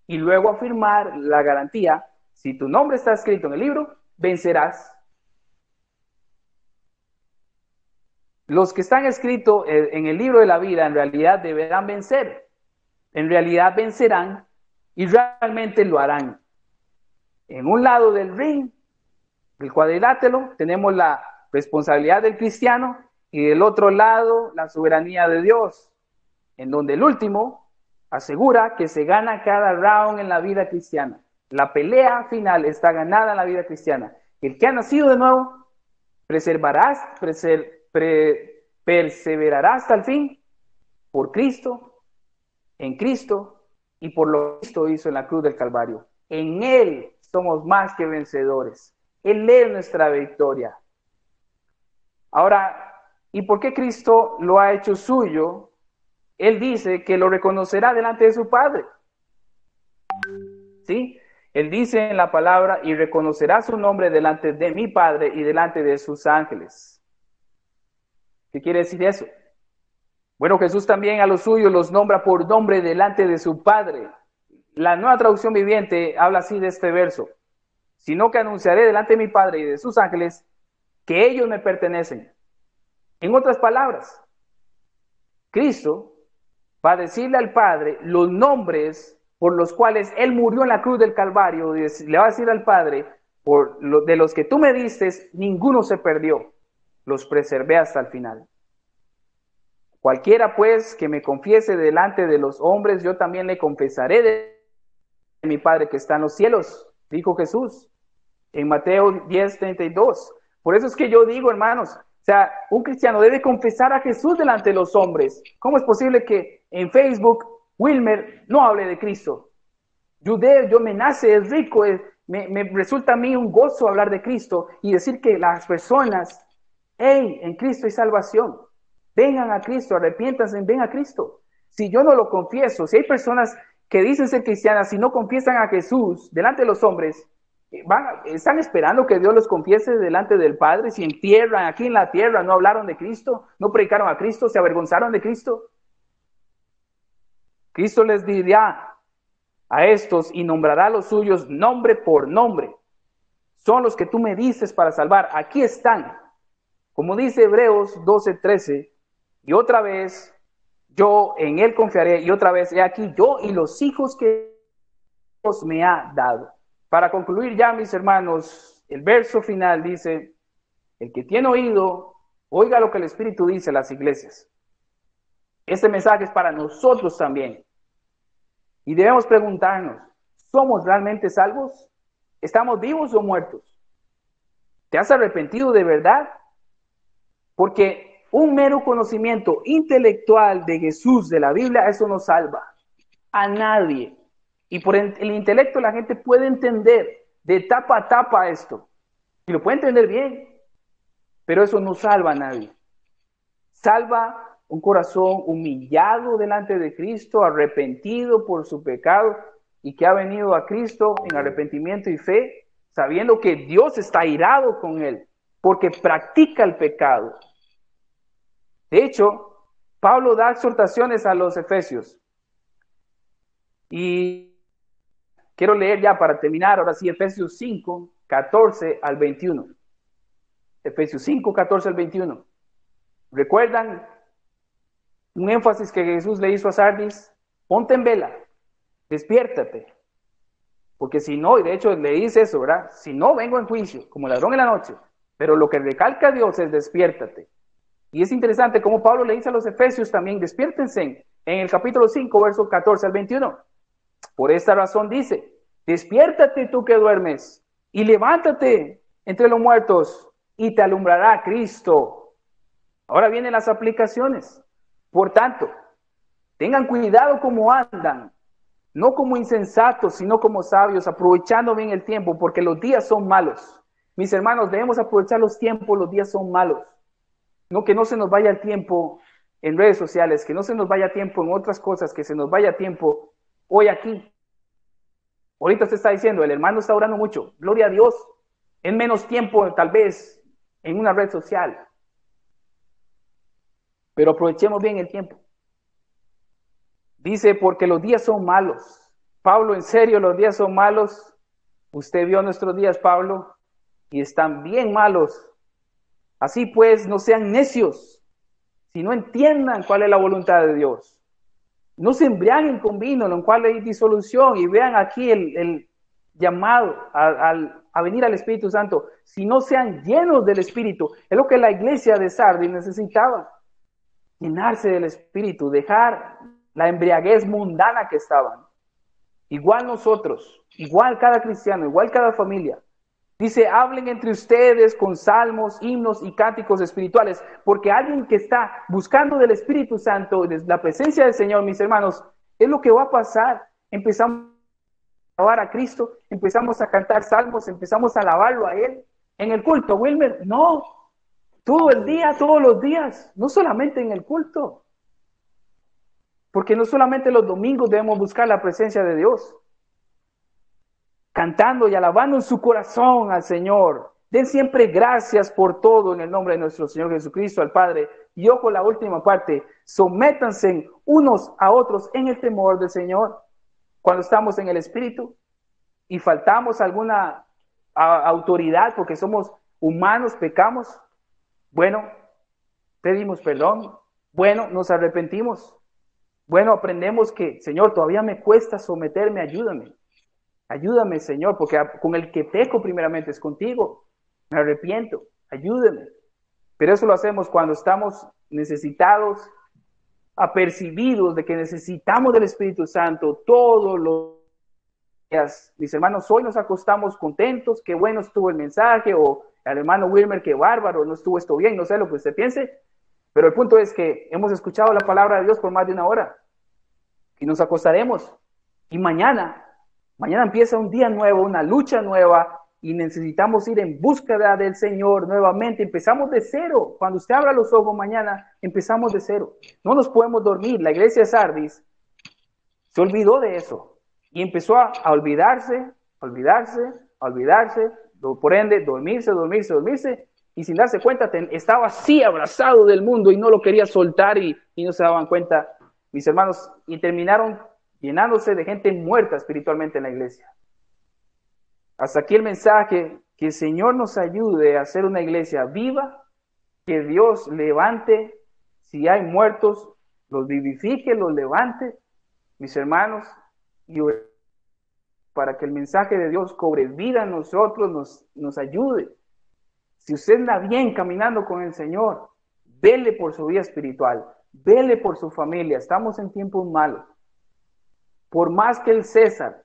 Y luego afirmar la garantía: si tu nombre está escrito en el libro, vencerás. Los que están escritos en el libro de la vida en realidad deberán vencer. En realidad vencerán y realmente lo harán. En un lado del ring, el cuadrilátero, tenemos la responsabilidad del cristiano y del otro lado la soberanía de Dios, en donde el último asegura que se gana cada round en la vida cristiana. La pelea final está ganada en la vida cristiana. El que ha nacido de nuevo perseverará hasta el fin por Cristo, en Cristo y por lo que Cristo hizo en la cruz del Calvario. En Él somos más que vencedores. Él es nuestra victoria. Ahora, ¿y por qué Cristo lo ha hecho suyo? Él dice que lo reconocerá delante de su Padre. ¿Sí? Él dice en la palabra: y reconocerá su nombre delante de mi Padre y delante de sus ángeles. ¿Qué quiere decir eso? Bueno, Jesús también a los suyos los nombra por nombre delante de su Padre. La Nueva Traducción Viviente habla así de este verso: sino que anunciaré delante de mi Padre y de sus ángeles que ellos me pertenecen. En otras palabras, Cristo va a decirle al Padre los nombres por los cuales Él murió en la cruz del Calvario. Le va a decir al Padre: de los que tú me diste, ninguno se perdió, los preservé hasta el final. Cualquiera pues que me confiese delante de los hombres, yo también le confesaré de mi Padre que está en los cielos, dijo Jesús en Mateo 10:32. Por eso es que yo digo, hermanos, o sea, un cristiano debe confesar a Jesús delante de los hombres. ¿Cómo es posible que en Facebook Wilmer no hable de Cristo? Yo me nace, es rico, me resulta a mí un gozo hablar de Cristo y decir que las personas, hey, en Cristo hay salvación. Vengan a Cristo, arrepiéntanse, ven a Cristo. Si yo no lo confieso, si hay personas que dicen ser cristianas y no confiesan a Jesús delante de los hombres, están esperando que Dios los confiese delante del Padre. Si en tierra, aquí en la tierra, no hablaron de Cristo, no predicaron a Cristo, se avergonzaron de Cristo. Cristo les dirá a estos y nombrará a los suyos nombre por nombre. Son los que tú me dices para salvar. Aquí están. Como dice Hebreos 12:13, y otra vez yo en él confiaré, y otra vez he aquí yo y los hijos que Dios me ha dado. Para concluir ya, mis hermanos, el verso final dice: el que tiene oído, oiga lo que el Espíritu dice a las iglesias. Este mensaje es para nosotros también. Y debemos preguntarnos: ¿somos realmente salvos? ¿Estamos vivos o muertos? ¿Te has arrepentido de verdad? Porque un mero conocimiento intelectual de Jesús, de la Biblia, eso no salva a nadie. Y por el intelecto la gente puede entender de tapa a tapa esto. Y lo puede entender bien. Pero eso no salva a nadie. Salva un corazón humillado delante de Cristo, arrepentido por su pecado, y que ha venido a Cristo en arrepentimiento y fe, sabiendo que Dios está airado con él, porque practica el pecado. De hecho, Pablo da exhortaciones a los efesios. Y quiero leer ya para terminar, ahora sí, Efesios 5, 14 al 21. Efesios 5, 14 al 21. ¿Recuerdan un énfasis que Jesús le hizo a Sardis? Ponte en vela, despiértate. Porque si no, y de hecho le dice eso, ¿verdad? Si no, vengo en juicio, como ladrón en la noche. Pero lo que recalca Dios es despiértate. Y es interesante cómo Pablo le dice a los efesios también, despiértense en el capítulo 5, versos 14 al 21. Por esta razón dice, despiértate tú que duermes y levántate entre los muertos y te alumbrará Cristo. Ahora vienen las aplicaciones. Por tanto, tengan cuidado cómo andan, no como insensatos, sino como sabios, aprovechando bien el tiempo, porque los días son malos. Mis hermanos, debemos aprovechar los tiempos, los días son malos. No que no se nos vaya el tiempo en redes sociales, que no se nos vaya tiempo en otras cosas, que se nos vaya tiempo hoy aquí. Ahorita se está diciendo, el hermano está orando mucho, gloria a Dios, en menos tiempo tal vez en una red social. Pero aprovechemos bien el tiempo. Dice, porque los días son malos. Pablo, en serio, los días son malos. Usted vio nuestros días, Pablo, y están bien malos. Así pues, no sean necios, si no entiendan cuál es la voluntad de Dios. No se embriaguen con vino, en el cual hay disolución, y vean aquí el llamado a venir al Espíritu Santo, si no sean llenos del Espíritu. Es lo que la iglesia de Sardis necesitaba, llenarse del Espíritu, dejar la embriaguez mundana que estaban. Igual nosotros, igual cada cristiano, igual cada familia. Dice, hablen entre ustedes con salmos, himnos y cánticos espirituales, porque alguien que está buscando del Espíritu Santo, de la presencia del Señor, mis hermanos, es lo que va a pasar. Empezamos a alabar a Cristo, empezamos a cantar salmos, empezamos a alabarlo a Él. En el culto, Wilmer, no, todo el día, todos los días, no solamente en el culto. Porque no solamente los domingos debemos buscar la presencia de Dios, cantando y alabando en su corazón al Señor. Den siempre gracias por todo en el nombre de nuestro Señor Jesucristo, al Padre. Y ojo, la última parte, sométanse unos a otros en el temor del Señor. Cuando estamos en el Espíritu y faltamos alguna autoridad porque somos humanos, pecamos, bueno, pedimos perdón, bueno, nos arrepentimos, bueno, aprendemos que, Señor, todavía me cuesta someterme, ayúdame. Ayúdame, Señor, porque con el que peco primeramente es contigo. Me arrepiento, ayúdame. Pero eso lo hacemos cuando estamos necesitados, apercibidos de que necesitamos del Espíritu Santo todos los días. Mis hermanos, hoy nos acostamos contentos, qué bueno estuvo el mensaje, o el hermano Wilmer, qué bárbaro, no estuvo esto bien, no sé lo que usted piense, pero el punto es que hemos escuchado la palabra de Dios por más de una hora y nos acostaremos y mañana empieza un día nuevo, una lucha nueva, y necesitamos ir en búsqueda del Señor nuevamente. Empezamos de cero. Cuando usted abra los ojos mañana, empezamos de cero. No nos podemos dormir. La iglesia de Sardis se olvidó de eso y empezó a olvidarse, por ende, dormirse, y sin darse cuenta estaba así abrazado del mundo y no lo quería soltar y no se daban cuenta, mis hermanos, y terminaron llenándose de gente muerta espiritualmente en la iglesia. Hasta aquí el mensaje, que el Señor nos ayude a hacer una iglesia viva, que Dios levante, si hay muertos, los vivifique, los levante, mis hermanos, y para que el mensaje de Dios cobre vida en nosotros, nos ayude. Si usted anda bien caminando con el Señor, vele por su vida espiritual, vele por su familia. Estamos en tiempos malos. Por más que el César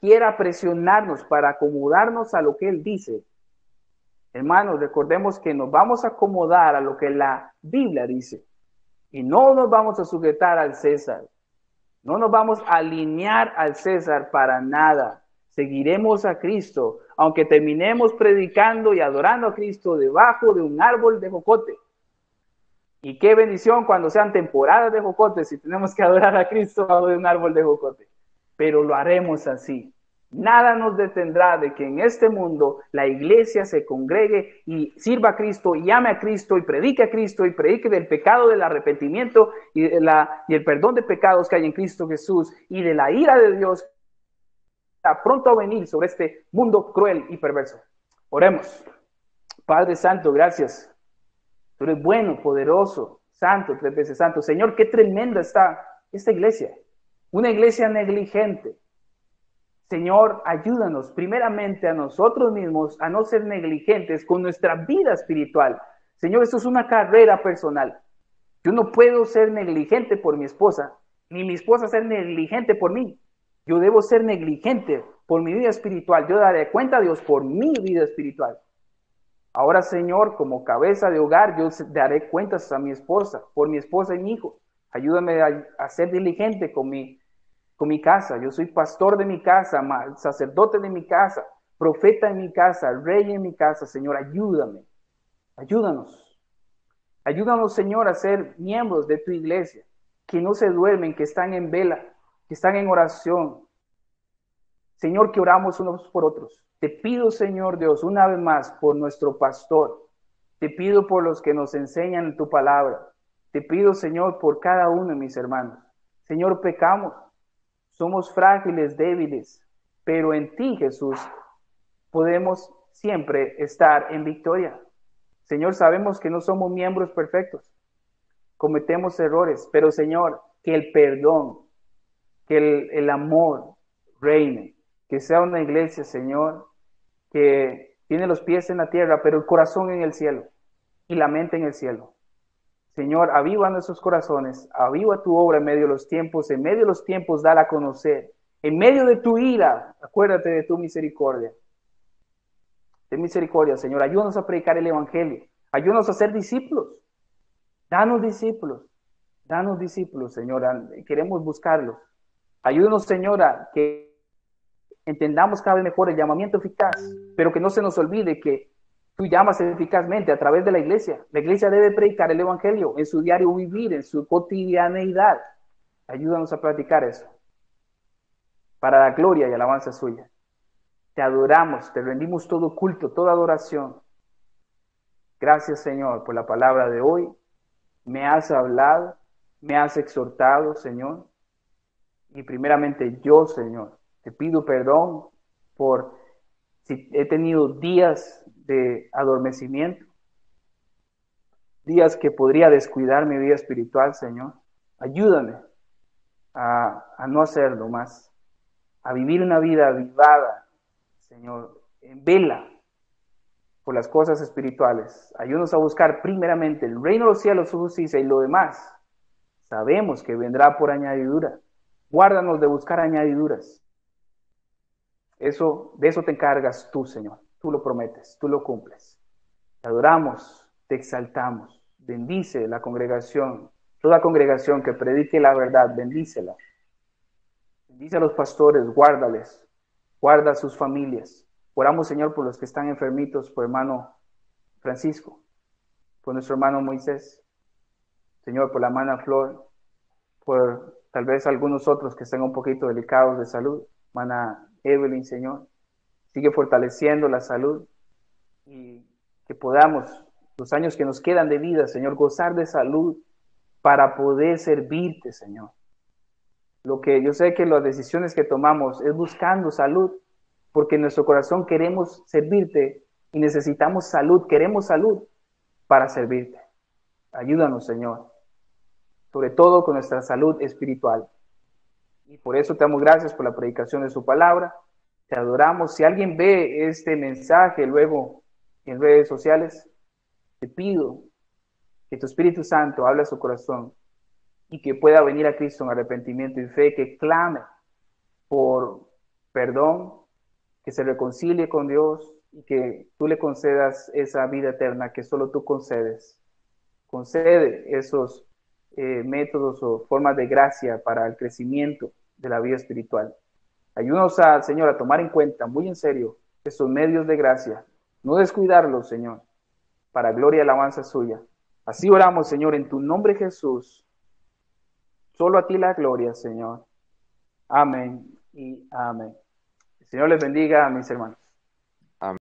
quiera presionarnos para acomodarnos a lo que él dice, hermanos, recordemos que nos vamos a acomodar a lo que la Biblia dice y no nos vamos a sujetar al César, no nos vamos a alinear al César para nada. Seguiremos a Cristo, aunque terminemos predicando y adorando a Cristo debajo de un árbol de jocote. Y qué bendición cuando sean temporadas de jocote, si tenemos que adorar a Cristo debajo de un árbol de jocote. pero lo haremos así. Nada nos detendrá de que en este mundo la iglesia se congregue y sirva a Cristo y ame a Cristo y predique a Cristo y predique del pecado, del arrepentimiento y el perdón de pecados que hay en Cristo Jesús y de la ira de Dios está pronto a venir sobre este mundo cruel y perverso. Oremos. Padre Santo, gracias. Tú eres bueno, poderoso, santo, 3 veces santo. Señor, qué tremenda está esta iglesia. Una iglesia negligente. Señor, ayúdanos primeramente a nosotros mismos a no ser negligentes con nuestra vida espiritual. Señor, esto es una carrera personal. Yo no puedo ser negligente por mi esposa, ni mi esposa ser negligente por mí. Yo debo ser negligente por mi vida espiritual. Yo daré cuenta a Dios por mi vida espiritual. Ahora, Señor, como cabeza de hogar, yo daré cuentas a mi esposa, por mi esposa y mi hijo. Ayúdame a ser diligente con mi casa. Yo soy pastor de mi casa, sacerdote de mi casa, profeta en mi casa, rey en mi casa. Señor, ayúdame. Ayúdanos. Ayúdanos, Señor, a ser miembros de tu iglesia, que no se duermen, que están en vela, que están en oración. Señor, que oramos unos por otros. Te pido, Señor Dios, una vez más por nuestro pastor. Te pido por los que nos enseñan tu palabra. Te pido, Señor, por cada uno de mis hermanos. Señor, pecamos. Somos frágiles, débiles, pero en ti, Jesús, podemos siempre estar en victoria. Señor, sabemos que no somos miembros perfectos. Cometemos errores, pero Señor, que el perdón, que el amor reine. Que sea una iglesia, Señor, que tiene los pies en la tierra, pero el corazón en el cielo y la mente en el cielo. Señor, aviva nuestros corazones, aviva tu obra en medio de los tiempos dala a conocer. En medio de tu ira, acuérdate de tu misericordia. Ten misericordia, Señor, ayúdanos a predicar el evangelio, ayúdanos a ser discípulos. Danos discípulos, Señor, queremos buscarlos. Ayúdanos, Señora, que entendamos cada vez mejor el llamamiento eficaz, pero que no se nos olvide que tú llamas eficazmente a través de la iglesia. La iglesia debe predicar el evangelio en su diario vivir, en su cotidianeidad. Ayúdanos a practicar eso, para la gloria y alabanza suya. Te adoramos, te rendimos todo culto, toda adoración. Gracias, Señor, por la palabra de hoy. Me has hablado, me has exhortado, Señor. Y primeramente yo, Señor, te pido perdón por si he tenido días de adormecimiento, días que podría descuidar mi vida espiritual, Señor. Ayúdame a no hacerlo más, a vivir una vida avivada, Señor, en vela por las cosas espirituales. Ayúdanos a buscar primeramente el reino de los cielos, su justicia, y lo demás sabemos que vendrá por añadidura. Guárdanos de buscar añadiduras. De eso te encargas tú, Señor. Tú lo prometes, tú lo cumples. Te adoramos, te exaltamos. Bendice la congregación, toda congregación que predique la verdad, bendícela. Bendice a los pastores, guárdales, guarda a sus familias. Oramos, Señor, por los que están enfermitos, por hermano Francisco, por nuestro hermano Moisés, Señor, por la hermana Flor, por tal vez algunos otros que estén un poquito delicados de salud, hermana Evelyn, Señor. Sigue fortaleciendo la salud y que podamos, los años que nos quedan de vida, Señor, gozar de salud para poder servirte, Señor. Lo que yo sé que las decisiones que tomamos es buscando salud, porque en nuestro corazón queremos servirte y necesitamos salud, queremos salud para servirte. Ayúdanos, Señor, sobre todo con nuestra salud espiritual. Y por eso te damos gracias por la predicación de su palabra. Te adoramos. Si alguien ve este mensaje luego en redes sociales, te pido que tu Espíritu Santo hable a su corazón y que pueda venir a Cristo en arrepentimiento y fe, que clame por perdón, que se reconcilie con Dios y que tú le concedas esa vida eterna que solo tú concedes. Concede esos métodos o formas de gracia para el crecimiento de la vida espiritual. Ayúdanos, Señor, a tomar en cuenta muy en serio esos medios de gracia, no descuidarlos, Señor, para gloria y alabanza suya. Así oramos, Señor, en tu nombre, Jesús. Solo a ti la gloria, Señor. Amén. y amén. El Señor les bendiga, mis hermanos.